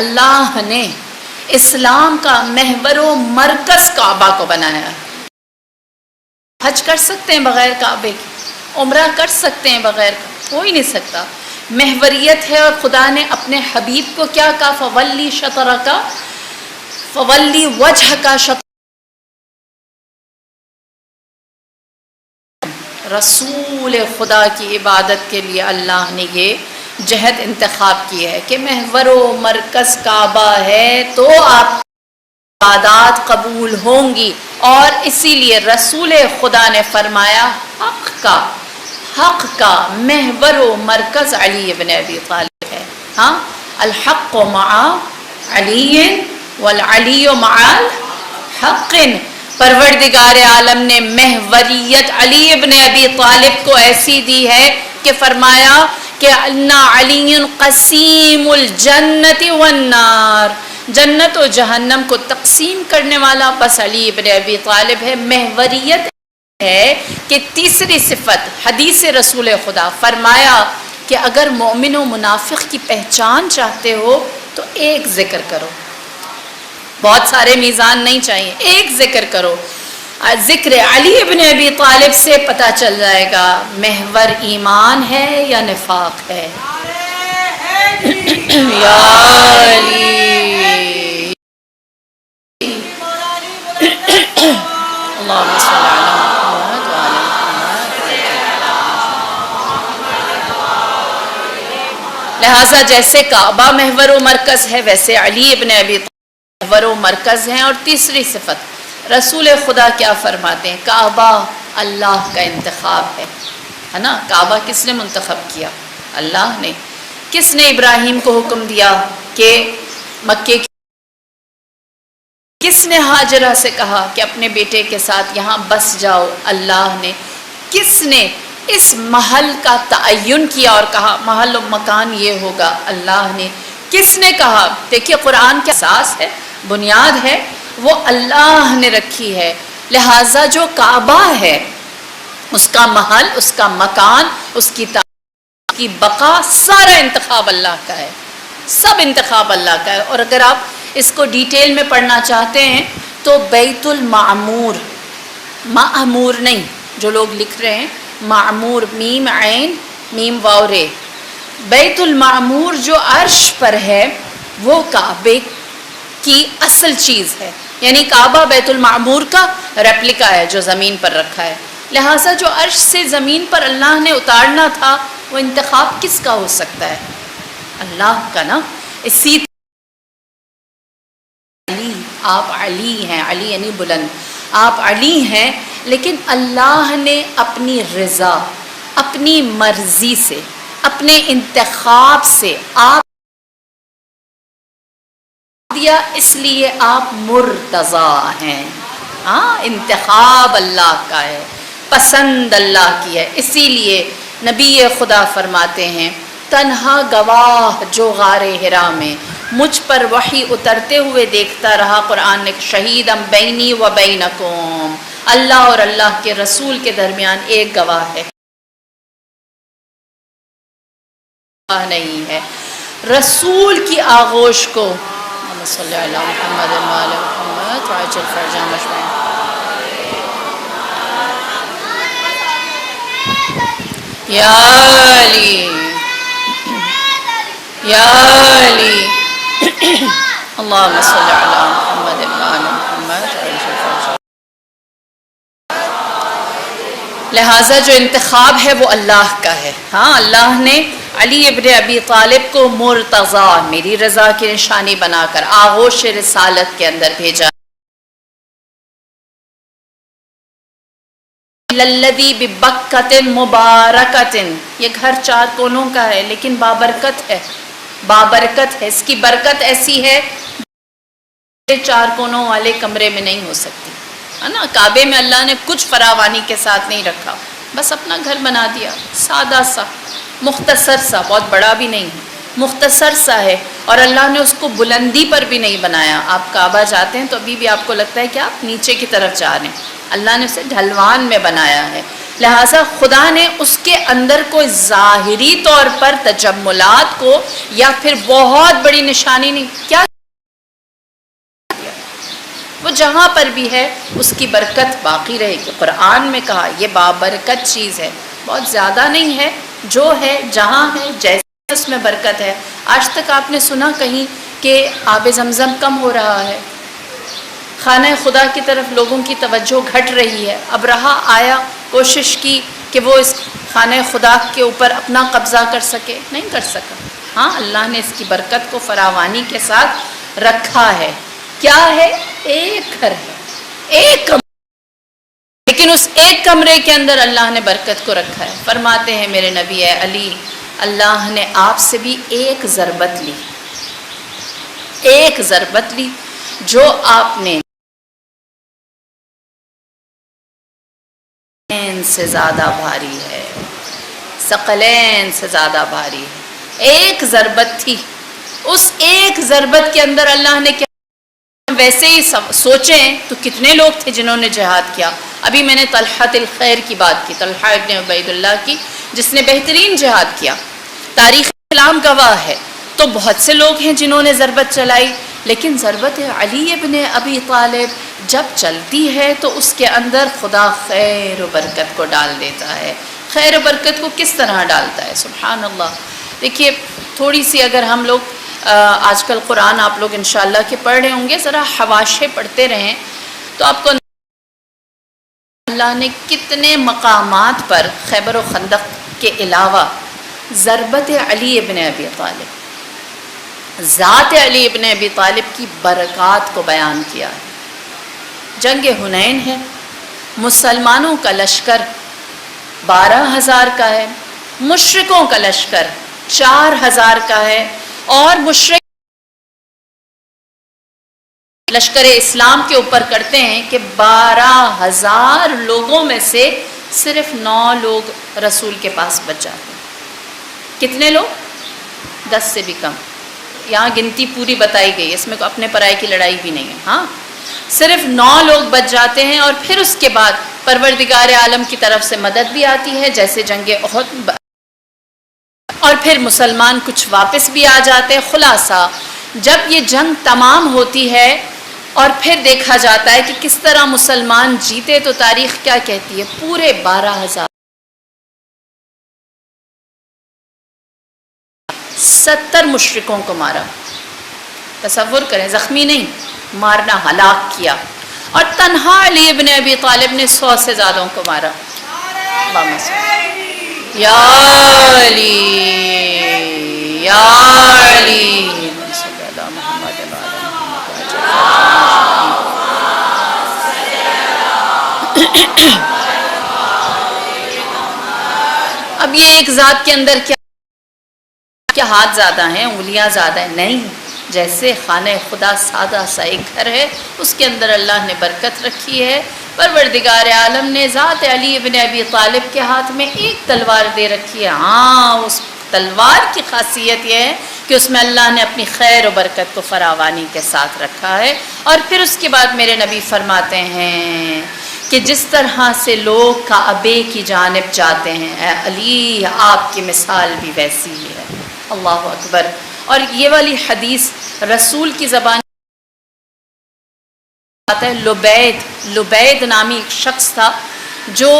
اللہ نے اسلام کا محور و مرکز کعبہ کو بنایا۔ حج کر سکتے ہیں بغیر کعبے کے، عمرہ کر سکتے ہیں بغیر، ہو ہی نہیں سکتا۔ محوریت ہے، اور خدا نے اپنے حبیب کو کیا کہا؟ فولی شطرک، فولی وجہک شطر، رسول خدا کی عبادت کے لیے اللہ نے یہ جہد انتخاب کی ہے کہ محور و مرکز کعبہ ہے تو آپ عبادات قبول ہوں گی۔ اور اسی لیے رسول خدا نے فرمایا حق کا محور و مرکز علی ابن ابی طالب ہے۔ ہاں الحق مع علی والعلی مع الحق، پروردگار عالم نے محوریت علی ابن ابی طالب کو ایسی دی ہے کہ فرمایا کہ ان علی قسیم الجنت والنار، جنت و جہنم کو تقسیم کرنے والا بس علی ابن ابی طالب ہے۔ محوریت ہے کہ تیسری صفت حدیث رسول خدا فرمایا کہ اگر مومن و منافق کی پہچان چاہتے ہو تو ایک ذکر کرو، بہت سارے میزان نہیں چاہیے، ایک ذکر کرو۔ ذکر علی ابن ابی طالب سے پتہ چل جائے گا محور ایمان ہے یا نفاق ہے۔ یا علی اللہم صلی علی محمد وعلی محمد۔ لہٰذا جیسے کعبہ محور و مرکز ہے ویسے علی ابن ابی طالب محور و مرکز ہیں۔ اور تیسری صفت رسول خدا کیا فرماتے ہیں؟ کعبہ اللہ کا انتخاب ہے نا؟ کعبہ کس نے منتخب کیا؟ اللہ نے۔ کس نے ابراہیم کو حکم دیا کہ مکے کی؟ کس نے ہاجرہ سے کہا کہ اپنے بیٹے کے ساتھ یہاں بس جاؤ؟ اللہ نے۔ کس نے اس محل کا تعین کیا اور کہا محل و مکان یہ ہوگا؟ اللہ نے۔ کس نے کہا؟ دیکھیے قرآن کے اساس ہے، بنیاد ہے، وہ اللہ نے رکھی ہے۔ لہٰذا جو کعبہ ہے اس کا محل، اس کا مکان، اس کی بقا، سارا انتخاب اللہ کا ہے، سب انتخاب اللہ کا ہے۔ اور اگر آپ اس کو ڈیٹیل میں پڑھنا چاہتے ہیں تو بیت المعمور، معمور نہیں جو لوگ لکھ رہے ہیں، معمور میم عین میم واو رے، بیت المعمور جو عرش پر ہے وہ کعبے کی اصل چیز ہے، یعنی کعبہ بیت المعمور کا ریپلیکا ہے جو زمین پر رکھا ہے۔ لہٰذا جو عرش سے زمین پر اللہ نے اتارنا تھا وہ انتخاب کس کا ہو سکتا ہے؟ اللہ کا نا۔ اسی علی، آپ علی ہیں، علی یعنی بلند، آپ علی ہیں، لیکن اللہ نے اپنی رضا، اپنی مرضی سے، اپنے انتخاب سے آپ دیا، اس لیے آپ مرتضی ہیں۔ ہاں، انتخاب اللہ کا ہے، پسند اللہ کی ہے۔ اسی لیے نبی خدا فرماتے ہیں تنہا گواہ جو غار حرا میں مجھ پر وحی اترتے ہوئے دیکھتا رہا، قرآن نے شہیدم بینی و بینکم، اللہ اور اللہ کے رسول کے درمیان ایک گواہ ہے، نہیں ہے۔ رسول کی آغوش کو صلی اللہ محمد وعلی محمد وعجل فرجہم اجمعین۔ یا علی یا علی اللہم صلی علی محمد وعلی محمد وعجل فرجہم۔ لہٰذا جو انتخاب ہے وہ اللہ کا ہے۔ ہاں، اللہ نے علی ابن ابی طالب کو مرتضی، میری رضا کی نشانی بنا کر آغوش رسالت کے اندر بھیجا۔ للذی ببکۃ مبارکۃ، یہ گھر 4 کونوں کا ہے لیکن بابرکت ہے، بابرکت ہے، اس کی برکت ایسی ہے 4 کونوں والے کمرے میں نہیں ہو سکتی، ہے نا؟ کعبے میں اللہ نے کچھ فراوانی کے ساتھ نہیں رکھا، بس اپنا گھر بنا دیا، سادہ سا، مختصر سا، بہت بڑا بھی نہیں ہے، مختصر سا ہے۔ اور اللہ نے اس کو بلندی پر بھی نہیں بنایا۔ آپ کعبہ جاتے ہیں تو ابھی بھی آپ کو لگتا ہے کہ آپ نیچے کی طرف جا رہے ہیں، اللہ نے اسے ڈھلوان میں بنایا ہے۔ لہٰذا خدا نے اس کے اندر کوئی ظاہری طور پر تجملات کو یا پھر بہت بڑی نشانی نہیں، کیا وہ جہاں پر بھی ہے اس کی برکت باقی رہے گی۔ قرآن میں کہا یہ بابرکت چیز ہے، بہت زیادہ نہیں ہے، جو ہے جہاں ہے جیسے اس میں برکت ہے۔ آج تک آپ نے سنا کہیں کہ آب زمزم کم ہو رہا ہے، خانہ خدا کی طرف لوگوں کی توجہ گھٹ رہی ہے؟ ابرہہ آیا، کوشش کی کہ وہ اس خانہ خدا کے اوپر اپنا قبضہ کر سکے، نہیں کر سکا۔ ہاں، اللہ نے اس کی برکت کو فراوانی کے ساتھ رکھا ہے۔ کیا ہے؟ ایک گھر ہے، ایک کمرہ، لیکن اس ایک کمرے کے اندر اللہ نے برکت کو رکھا ہے۔ فرماتے ہیں میرے نبی اے علی، اللہ نے آپ سے بھی ایک ضربت لی، ایک ضربت لی جو آپ نے سے زیادہ بھاری ہے، ثقلین سے زیادہ بھاری ہے، ایک ضربت تھی اس ایک ضربت کے اندر اللہ نے کیا، ویسے ہی سوچیں تو کتنے لوگ تھے جنہوں نے جہاد کیا. ابھی میں نے طلحہ الخیر کی بات کی، طلحہ ابن عبید اللہ کی، جس نے بہترین جہاد کیا، تاریخ اسلام گواہ ہے. تو بہت سے لوگ ہیں جنہوں نے ضربت چلائی، لیکن ضربت علی ابن ابی طالب جب چلتی ہے تو اس کے اندر خدا خیر و برکت کو ڈال دیتا ہے. خیر و برکت کو کس طرح ڈالتا ہے؟ سبحان اللہ. دیکھیے تھوڑی سی اگر ہم لوگ آج کل قرآن آپ لوگ انشاءاللہ کہ پڑھ رہے ہوں گے، ذرا حواشے پڑھتے رہیں تو آپ کو اللہ نے کتنے مقامات پر خیبر و خندق کے علاوہ ضربت علی ابن ابی طالب، ذات علی ابن ابی طالب کی برکات کو بیان کیا ہے. جنگ حنین ہے، مسلمانوں کا لشکر 12,000 کا ہے، مشرکوں کا لشکر 4,000 کا ہے، اور مشرک لشکر اسلام کے اوپر کرتے ہیں کہ 12,000 لوگوں میں سے صرف 9 لوگ رسول کے پاس بچ جاتے ہیں. کتنے لوگ؟ 10 سے بھی کم. یہاں گنتی پوری بتائی گئی، اس میں اپنے پرائے کی لڑائی بھی نہیں ہے. ہاں صرف 9 لوگ بچ جاتے ہیں، اور پھر اس کے بعد پروردگار عالم کی طرف سے مدد بھی آتی ہے، جیسے جنگ احد، اور پھر مسلمان کچھ واپس بھی آ جاتے ہیں. خلاصہ جب یہ جنگ تمام ہوتی ہے اور پھر دیکھا جاتا ہے کہ کس طرح مسلمان جیتے، تو تاریخ کیا کہتی ہے؟ پورے 12,000 70 مشرکوں کو مارا. تصور کریں، زخمی نہیں، مارنا، ہلاک کیا. اور تنہا علی ابن ابی طالب نے 100 سے زیادہ کو مارا. اللہم صلی یا علی یا علی صلی اللہ محمد اب یہ ایک ذات کے اندر کیا ہاتھ زیادہ ہیں، انگلیاں زیادہ ہیں؟ نہیں. جیسے خانہ خدا سادہ سا ایک گھر ہے، اس کے اندر اللہ نے برکت رکھی ہے. پروردگار عالم نے ذات علی ابن ابی طالب کے ہاتھ میں ایک تلوار دے رکھی ہے. ہاں اس تلوار کی خاصیت یہ ہے کہ اس میں اللہ نے اپنی خیر و برکت کو فراوانی کے ساتھ رکھا ہے. اور پھر اس کے بعد میرے نبی فرماتے ہیں کہ جس طرح سے لوگ کعبے کی جانب جاتے ہیں، اے علی آپ کی مثال بھی ویسی ہی ہے. اللہ اکبر. اور یہ والی حدیث رسول کی زبان آتا ہے. لبید نامی ایک شخص تھا جو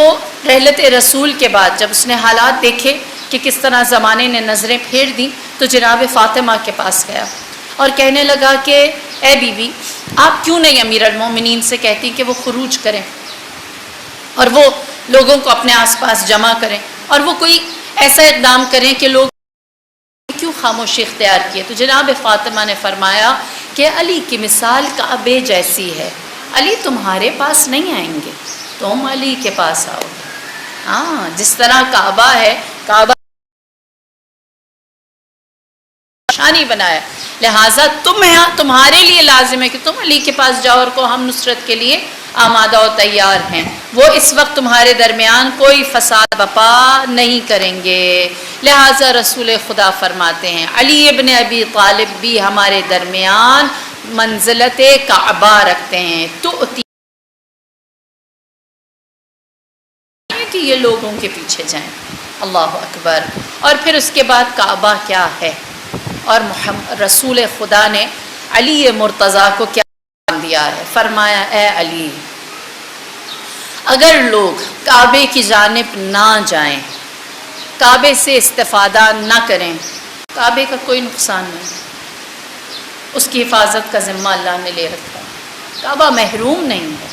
رحلت رسول کے بعد جب اس نے حالات دیکھے کہ کس طرح زمانے نے نظریں پھیر دیں، تو جناب فاطمہ کے پاس گیا اور کہنے لگا کہ اے بیوی، آپ کیوں نہیں امیر المومنین سے کہتی کہ وہ خروج کریں اور وہ لوگوں کو اپنے آس پاس جمع کریں، اور وہ کوئی ایسا اقدام کریں کہ لوگ کیوں خاموشی اختیار کیے؟ تو جناب فاطمہ نے فرمایا کہ علی کی مثال کعبے جیسی ہے. علی تمہارے پاس نہیں آئیں گے، تم علی کے پاس آؤ گے. ہاں جس طرح کعبہ ہے، کعبہ شانی بنایا، لہٰذا تمہارے لیے لازم ہے کہ تم علی کے پاس جاؤ، اور کو ہم نصرت کے لیے آمادہ و تیار ہیں. وہ اس وقت تمہارے درمیان کوئی فساد بپا نہیں کریں گے. لہٰذا رسول خدا فرماتے ہیں علی ابن ابی طالب بھی ہمارے درمیان منزلت کعبہ رکھتے ہیں. تو کہ یہ لوگوں کے پیچھے جائیں. اللہ اکبر. اور پھر اس کے بعد کعبہ کیا ہے، اور رسول خدا نے علی مرتضیٰ کو کیا دیا ہے؟ فرمایا اے علی، اگر لوگ کعبے کی جانب نہ جائیں، کعبے سے استفادہ نہ کریں، کعبے کا کوئی نقصان نہیں، اس کی حفاظت کا ذمہ اللہ نے لے رکھا ہے. کعبہ محروم نہیں ہے.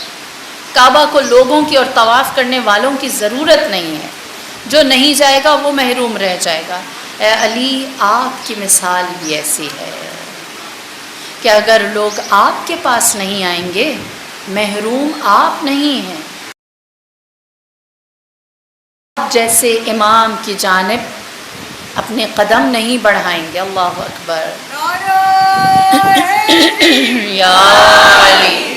کعبہ کو لوگوں کی اور طواف کرنے والوں کی ضرورت نہیں ہے. جو نہیں جائے گا وہ محروم رہ جائے گا. اے علی آپ کی مثال بھی ایسی ہے کہ اگر لوگ آپ کے پاس نہیں آئیں گے، محروم آپ نہیں ہیں، جیسے امام کی جانب اپنے قدم نہیں بڑھائیں گے. اللہ اکبر. یا علی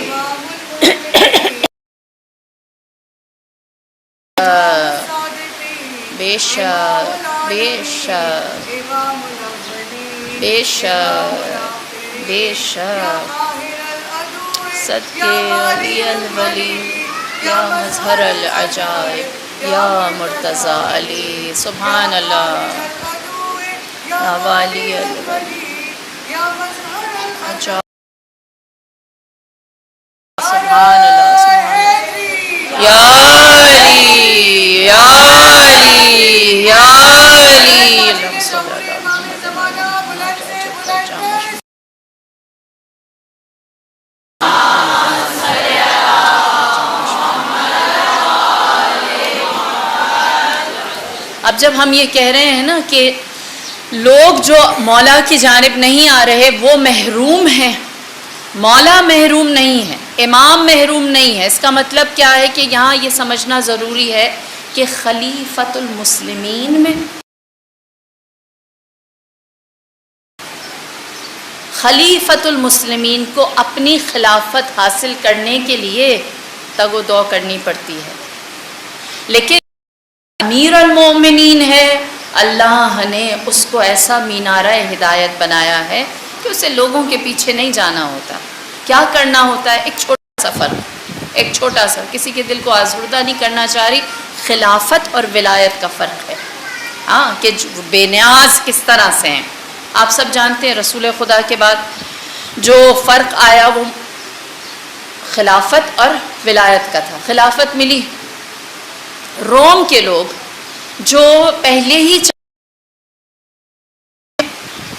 بے شک بے شک. بے شک بے شک صدقے علی الولی یا مظہر العجائب یا مرتضی علی سبحان اللہ یا والی الولی عجائب سبحان اللہ سبحان اللہ یا علی یا علی یا علی اللہم صلی اللہ اب جب ہم یہ کہہ رہے ہیں نا کہ لوگ جو مولا کی جانب نہیں آ رہے وہ محروم ہیں، مولا محروم نہیں ہے، امام محروم نہیں ہے، اس کا مطلب کیا ہے کہ یہاں یہ سمجھنا ضروری ہے کہ خلیفۃ المسلمین میں خلیفۃ المسلمین کو اپنی خلافت حاصل کرنے کے لیے تگ و دو کرنی پڑتی ہے، لیکن امیر المومنین ہے، اللہ نے اس کو ایسا مینارہ ہدایت بنایا ہے کہ اسے لوگوں کے پیچھے نہیں جانا ہوتا، کیا کرنا ہوتا ہے، ایک چھوٹا سا فرق، ایک چھوٹا سا، کسی کے دل کو آزردہ نہیں کرنا چاہ رہی، خلافت اور ولایت کا فرق ہے، ہاں کہ بے نیاز کس طرح سے ہیں۔ آپ سب جانتے ہیں رسول خدا کے بعد جو فرق آیا وہ خلافت اور ولایت کا تھا۔ خلافت ملی روم کے لوگ جو پہلے ہی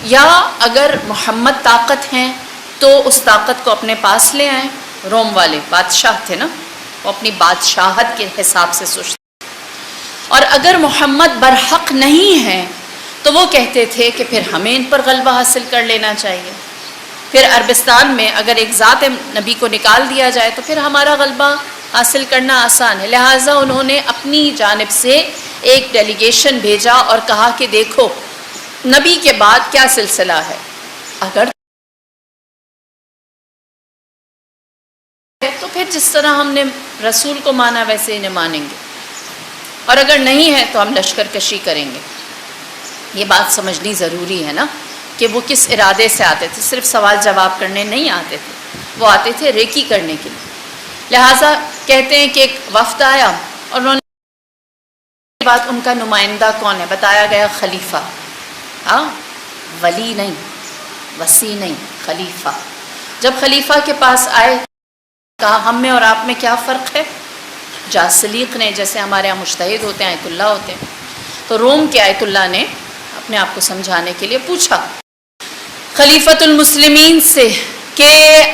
یا اگر محمد طاقت ہیں تو اس طاقت کو اپنے پاس لے آئیں، روم والے بادشاہ تھے نا، وہ اپنی بادشاہت کے حساب سے سوچتے، اور اگر محمد برحق نہیں ہیں تو وہ کہتے تھے کہ پھر ہمیں ان پر غلبہ حاصل کر لینا چاہیے، پھر عربستان میں اگر ایک ذات نبی کو نکال دیا جائے تو پھر ہمارا غلبہ حاصل کرنا آسان ہے، لہٰذا انہوں نے اپنی جانب سے ایک ڈیلیگیشن بھیجا اور کہا کہ دیکھو نبی کے بعد کیا سلسلہ ہے، اگر تو پھر جس طرح ہم نے رسول کو مانا ویسے ہی نہیں مانیں گے، اور اگر نہیں ہے تو ہم لشکر کشی کریں گے۔ یہ بات سمجھنی ضروری ہے نا کہ وہ کس ارادے سے آتے تھے، صرف سوال جواب کرنے نہیں آتے تھے، وہ آتے تھے ریکی کرنے کے لیے۔ لہٰذا کہتے ہیں کہ ایک وفد آیا اور انہوں نے بات ان کا نمائندہ کون ہے، بتایا گیا خلیفہ، ہاں ولی نہیں، وصی نہیں، خلیفہ۔ جب خلیفہ کے پاس آئے کہا ہم میں اور آپ میں کیا فرق ہے؟ جاسلیق نے، جیسے ہمارے یہاں مجتہد ہوتے ہیں، آیت اللہ ہوتے ہیں، تو روم کے آیت اللہ نے اپنے آپ کو سمجھانے کے لیے پوچھا خلیفۃ المسلمین سے کہ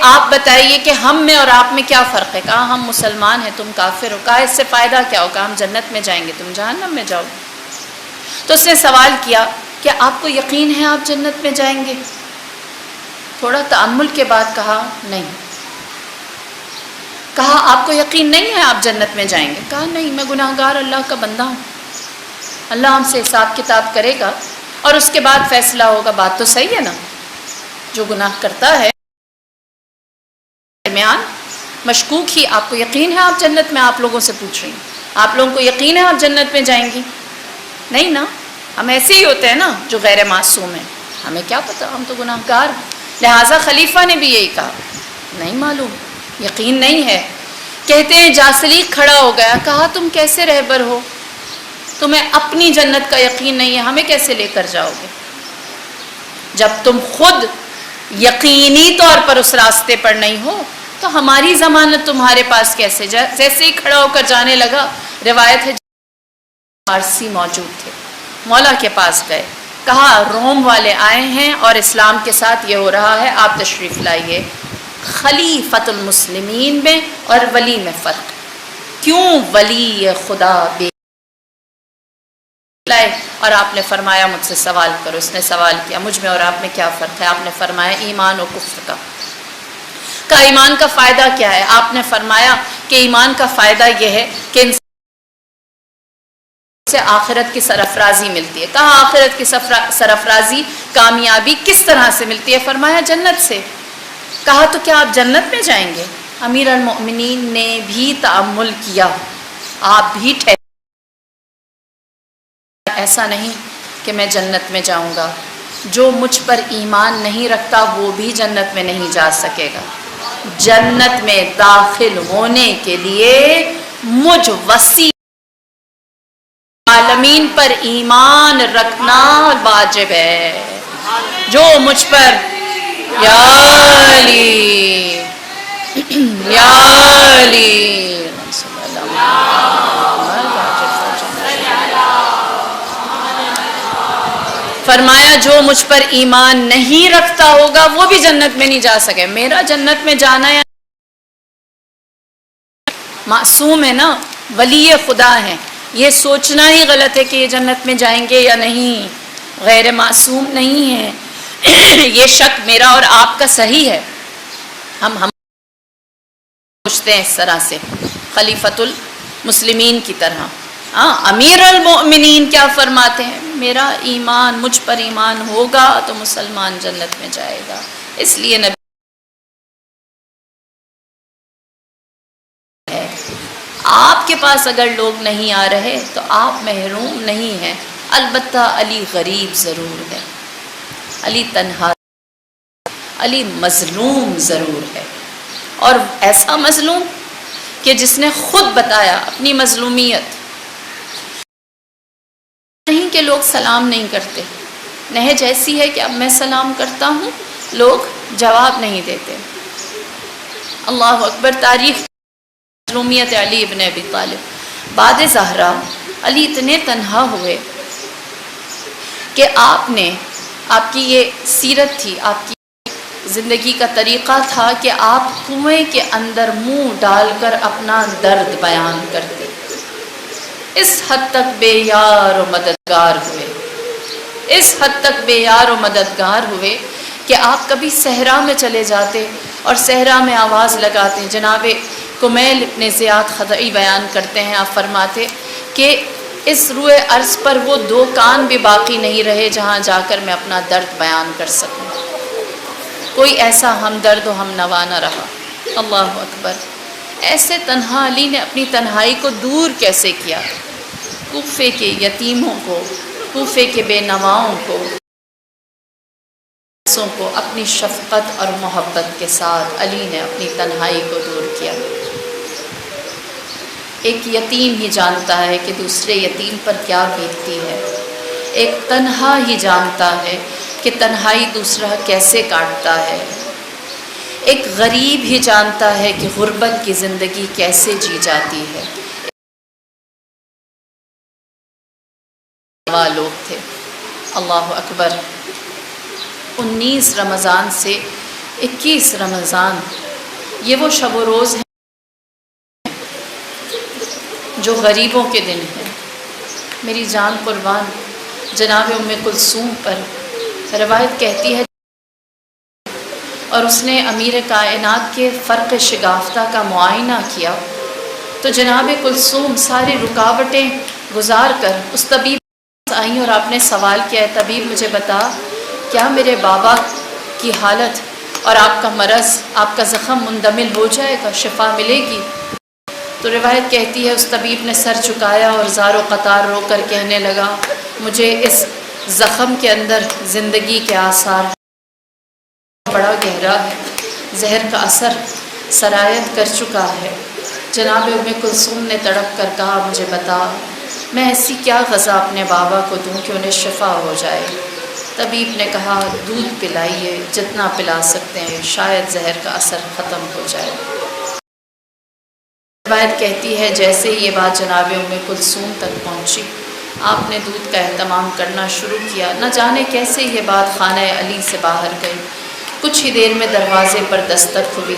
آپ بتائیے کہ ہم میں اور آپ میں کیا فرق ہے؟ کہا ہم مسلمان ہیں، تم کافر ہو۔ کہا اس سے فائدہ کیا ہوگا؟ ہم جنت میں جائیں گے، تم جہنم میں جاؤ گے۔ تو اس نے سوال کیا کہ آپ کو یقین ہے آپ جنت میں جائیں گے؟ تھوڑا تأمل کے بعد کہا نہیں۔ کہا آپ کو یقین نہیں ہے آپ جنت میں جائیں گے؟ کہا نہیں، میں گناہ گار اللہ کا بندہ ہوں، اللہ ہم سے حساب کتاب کرے گا اور اس کے بعد فیصلہ ہوگا۔ بات تو صحیح ہے نا، جو گناہ کرتا ہے درمیان مشکوک ہی۔ آپ کو یقین ہے آپ جنت میں؟ آپ لوگوں سے پوچھ رہی ہوں، آپ لوگوں کو یقین ہے آپ جنت میں جائیں گی؟ نہیں نا، ہم ایسے ہی ہوتے ہیں نا جو غیر معصوم ہیں، ہمیں کیا پتہ، ہم تو گناہ گار ہیں۔ لہٰذا خلیفہ نے بھی یہی کہا نہیں معلوم، یقین نہیں ہے۔ کہتے ہیں جاسلیق کھڑا ہو گیا، کہا تم کیسے رہبر ہو، تمہیں اپنی جنت کا یقین نہیں ہے، ہمیں کیسے لے کر جاؤ گے؟ جب تم خود یقینی طور پر اس راستے پر نہیں ہو تو ہماری ضمانت تمہارے پاس کیسے؟ جیسے ہی کھڑا ہو کر جانے لگا، روایت ہے فارسی موجود تھے، مولا کے پاس گئے، کہا روم والے آئے ہیں اور اسلام کے ساتھ یہ ہو رہا ہے، آپ تشریف لائیے۔ خلیفۃ المسلمین میں اور ولی میں فرق، کیوں ولی خدا بے لائے؟ اور آپ نے فرمایا مجھ سے سوال کرو۔ اس نے سوال کیا مجھ میں اور آپ میں کیا فرق ہے؟ آپ نے فرمایا ایمان و کفر کا۔ کہا ایمان کا فائدہ کیا ہے؟ آپ نے فرمایا کہ ایمان کا فائدہ یہ ہے کہ انسان سے آخرت کی سرفرازی ملتی ہے۔ کہا آخرت کی سرفرازی، کامیابی کس طرح سے ملتی ہے؟ فرمایا جنت سے۔ کہا تو کیا آپ جنت میں جائیں گے؟ امیر المؤمنین نے بھی تأمل کیا، آپ بھی ایسا نہیں کہ میں جنت میں جاؤں گا، جو مجھ پر ایمان نہیں رکھتا وہ بھی جنت میں نہیں جا سکے گا. جنت میں داخل ہونے کے لیے مجھ وسیع عالمین پر ایمان رکھنا واجب ہے. جو مجھ پر یا علی یا علی فرمایا جو مجھ پر ایمان نہیں رکھتا ہوگا وہ بھی جنت میں نہیں جا سکے. میرا جنت میں جانا یا معصوم ہے نا, ولی خدا ہے, یہ سوچنا ہی غلط ہے کہ یہ جنت میں جائیں گے یا نہیں. غیر معصوم نہیں ہے. یہ شک میرا اور آپ کا صحیح ہے. ہم سوچتے ہیں اس طرح سے خلیفۃ المسلمین کی طرح. امیر المؤمنین کیا فرماتے ہیں؟ میرا ایمان, مجھ پر ایمان ہوگا تو مسلمان جنت میں جائے گا. اس لیے نبی آپ کے پاس اگر لوگ نہیں آ رہے تو آپ محروم نہیں ہیں. البتہ علی غریب ضرور ہے, علی تنہا, علی مظلوم ضرور ہے. اور ایسا مظلوم کہ جس نے خود بتایا اپنی مظلومیت, نہیں کہ لوگ سلام نہیں کرتے. نہج ایسی ہے کہ اب میں سلام کرتا ہوں لوگ جواب نہیں دیتے. اللہ اکبر. تاریخ مظلومیت علی ابن ابی طالب. بعد زہرا علی اتنے تنہا ہوئے کہ آپ کی یہ سیرت تھی, آپ کی زندگی کا طریقہ تھا کہ آپ کنویں کے اندر منہ ڈال کر اپنا درد بیان کرتے. اس حد تک بے یار و مددگار ہوئے, اس حد تک بے یار و مددگار ہوئے کہ آپ کبھی صحرا میں چلے جاتے اور صحرا میں آواز لگاتے. جناب کمیل ابن زیاد خضعی بیان کرتے ہیں, آپ فرماتے کہ اس روئے عرض پر وہ 2 کان بھی باقی نہیں رہے جہاں جا کر میں اپنا درد بیان کر سکوں. کوئی ایسا ہمدرد و ہم نوا نہ رہا. اللہ اکبر. ایسے تنہا علی نے اپنی تنہائی کو دور کیسے کیا؟ کوفے کے یتیموں کو, کوفے کے بے نواؤں کو اپنی شفقت اور محبت کے ساتھ علی نے اپنی تنہائی کو دور کیا. ایک یتیم ہی جانتا ہے کہ دوسرے یتیم پر کیا بیتتی ہے. ایک تنہا ہی جانتا ہے کہ تنہائی دوسرا کیسے کاٹتا ہے. ایک غریب ہی جانتا ہے کہ غربت کی زندگی کیسے جی جاتی ہے. لوگ تھے. اللہ اکبر. 19 رمضان سے 21 رمضان یہ وہ شب و روز ہیں جو غریبوں کے دن ہیں. میری جان قربان جناب ام کلثوم پر روایت کہتی ہے اور اس نے امیر کائنات کے فرق شگافتہ کا معائنہ کیا تو جناب کلثوم ساری رکاوٹیں گزار کر اس طبیب آئیں اور آپ نے سوال کیا ہے, طبیب مجھے بتا کیا میرے بابا کی حالت اور آپ کا مرض, آپ کا زخم مندمل ہو جائے گا, شفا ملے گی؟ تو روایت کہتی ہے اس طبیب نے سر جھکایا اور زار و قطار رو کر کہنے لگا مجھے اس زخم کے اندر زندگی کے آثار بڑا گہرا ہے, زہر کا اثر سرایت کر چکا ہے. جناب ام کلثوم نے تڑپ کر کہا مجھے بتا میں ایسی کیا غذا اپنے بابا کو دوں کہ انہیں شفا ہو جائے؟ طبیب نے کہا دودھ پلائیے جتنا پلا سکتے ہیں, شاید زہر کا اثر ختم ہو جائے. روایت کہتی ہے جیسے ہی یہ بات جناب ام کلثوم تک پہنچی آپ نے دودھ کا اہتمام کرنا شروع کیا. نہ جانے کیسے یہ بات خانہ علی سے باہر گئی. کچھ ہی دیر میں دروازے پر دستک ہوئی.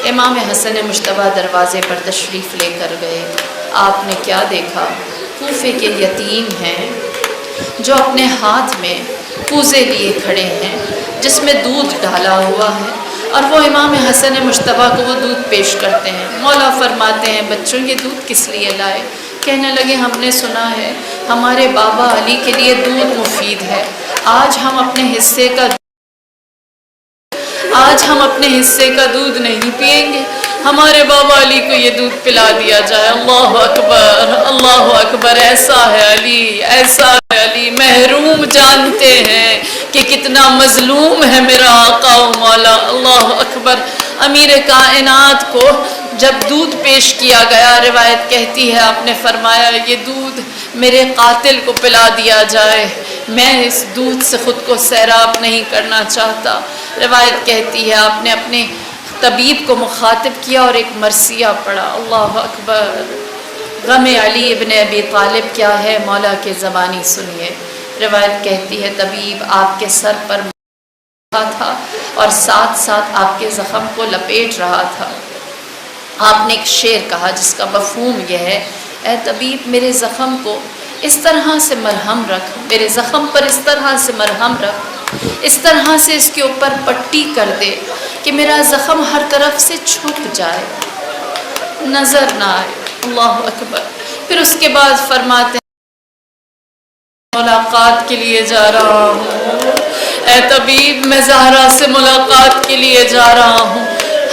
امام حسن مجتبیٰ دروازے پر تشریف لے کر گئے. آپ نے کیا دیکھا؟ کوفے کے یتیم ہیں جو اپنے ہاتھ میں کوزے لیے کھڑے ہیں جس میں دودھ ڈالا ہوا ہے اور وہ امام حسن مجتبیٰ کو وہ دودھ پیش کرتے ہیں. مولا فرماتے ہیں بچوں یہ دودھ کس لیے لائے؟ کہنے لگے ہم نے سنا ہے ہمارے بابا علی کے لیے دودھ مفید ہے, آج ہم اپنے حصے کا دودھ نہیں پئیں گے, ہمارے بابا علی کو یہ دودھ پلا دیا جائے. اللہ اکبر, اللہ اکبر. ایسا ہے علی, ایسا ہے علی. محروم جانتے ہیں کہ کتنا مظلوم ہے میرا آقا و مولا. اللہ اکبر. امیر کائنات کو جب دودھ پیش کیا گیا، روایت کہتی ہے آپ نے فرمایا یہ دودھ میرے قاتل کو پلا دیا جائے، میں اس دودھ سے خود کو سیراب نہیں کرنا چاہتا. روایت کہتی ہے آپ نے اپنے طبیب کو مخاطب کیا اور ایک مرثیہ پڑھا. اللہ اکبر. غم علی ابن ابی طالب کیا ہے مولا کے زبانی سنیے. روایت کہتی ہے طبیب آپ کے سر پر تھا اور ساتھ ساتھ آپ کے زخم کو لپیٹ رہا تھا. آپ نے ایک شعر کہا جس کا مفہوم یہ ہے، اے طبیب میرے زخم کو اس طرح سے مرہم رکھ، میرے زخم پر اس طرح سے مرہم رکھ، اس طرح سے اس کے اوپر پٹی کر دے کہ میرا زخم ہر طرف سے چھپ جائے، نظر نہ آئے. اللہ اکبر. پھر اس کے بعد فرماتے ہیں ملاقات کے لیے جا رہا ہوں، اے طبیب میں زہرا سے ملاقات کے لیے جا رہا ہوں،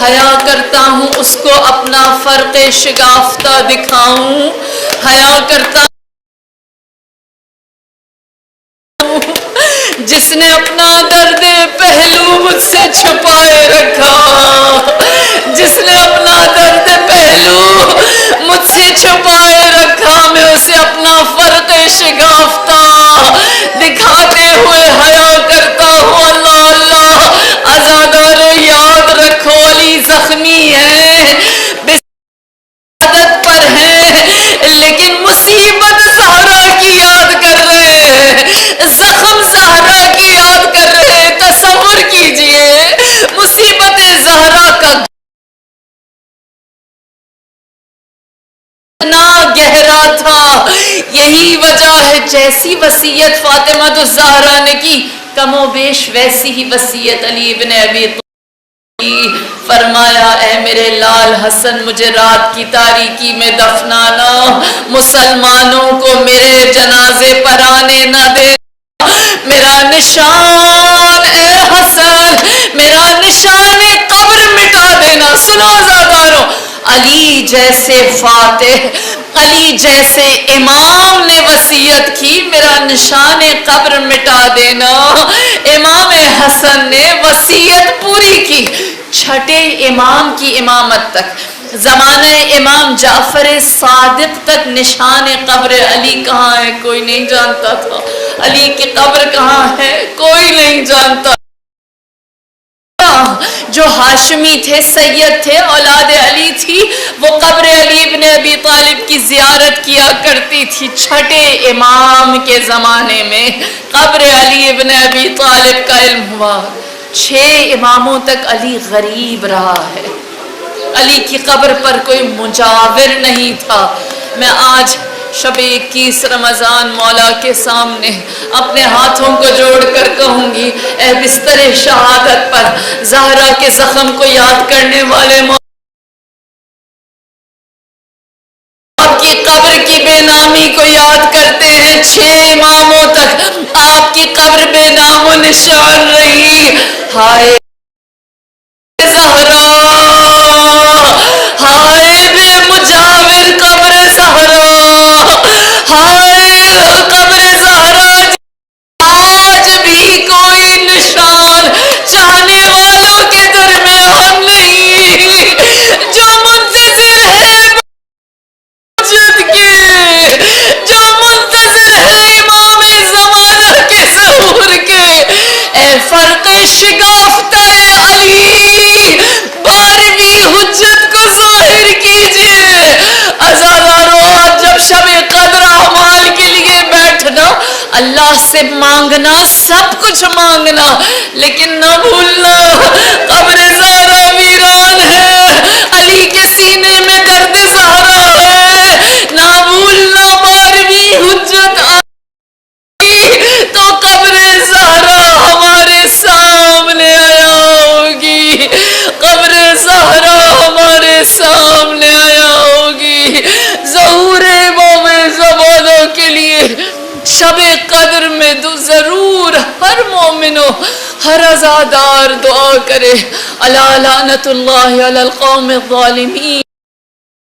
حیا کرتا ہوں اس کو اپنا فرق شگافتہ دکھاؤں، حیا کرتا ہوں جس نے اپنا درد پہلو مجھ سے چھپائے رکھا، جس نے اپنا درد پہلو مجھ سے چھپائے رکھا، میں اسے اپنا فرق شگافتہ دکھاتے ہوئے حیا کرتا ہوں. اللہ اللہ. آزادارو یاد رکھو علی زخمی ہے، عادت پر ہے، لیکن مصیبت زہرا کی یاد کر رہے ہیں، زخم زہرا کی یاد کر رہے ہیں. تصور کیجئے مصیبت زہرا کا گہرا تھا. یہی وجہ ہے جیسی وصیت فاطمہ الزہرا نے کی، کم و بیش ویسی ہی وصیت علی ابن ابی طالب. فرمایا اے میرے لال حسن مجھے رات کی تاریکی میں دفنانا، مسلمانوں کو میرے جنازے پر آنے نہ دے، میرا نشان اے حسن، میرا نشان قبر مٹا دینا. سنو آزادارو، علی جیسے فاتح، علی جیسے امام نے وصیت کی میرا نشان قبر مٹا دینا. امام حسن نے وصیت پوری کی، چھٹے امام کی امامت تک، زمانہ امام جعفر صادق تک نشان قبر علی کہاں ہے کوئی نہیں جانتا تھا. علی کی قبر کہاں ہے کوئی نہیں جانتا. جو ہاشمی تھے، سید تھے، اولاد علی تھی، وہ قبر علی ابن ابی طالب کی زیارت کیا کرتی تھی. چھٹے امام کے زمانے میں قبر علی ابن ابی طالب کا علم ہوا. 6 اماموں تک علی غریب رہا ہے. علی کی قبر پر کوئی مجاور نہیں تھا. میں آج شب 21 رمضان مولا کے سامنے اپنے ہاتھوں کو جوڑ کر کہوں گی، اے بستر شہادت پر زہرا کے زخم کو یاد کرنے والے آپ کی قبر کی بے نامی کو یاد کرتے ہیں. 6 اماموں تک آپ کی قبر بے نام و نشان رہی. ہائے زہرا، ہائے بے مجاور قبر زہرا، ہائے قبر زہرا، آج بھی کوئی نشان چاہنے والوں کے درمیان نہیں. جو منتظر ہے مسجد کے، جو منتظر ہے امام زمانہ کے ظہور کے، اے فرق شگافتہ علی 12ویں حجت کو ظاہر کیجئے. عزادارو آج جب شب قدر اعمال کے لیے بیٹھنا، اللہ سے مانگنا، سب کچھ مانگنا، لیکن نہ بھولنا قبر زہرا ویران ہے، علی کے سینے میں درد زہرا ہے. نہ بھولنا 12ویں حجت آئی تو قبر زہرا ہمارے سامنے آیا ہوگی، قبر زہرا ہمارے سامنے آیا ہوگی. ظہور امام زمانہ کے لیے شب قدر میں ضرور ہر مومن و ہر عزادار دعا کرے. الا لعنت اللہ علی القوم الظالمین.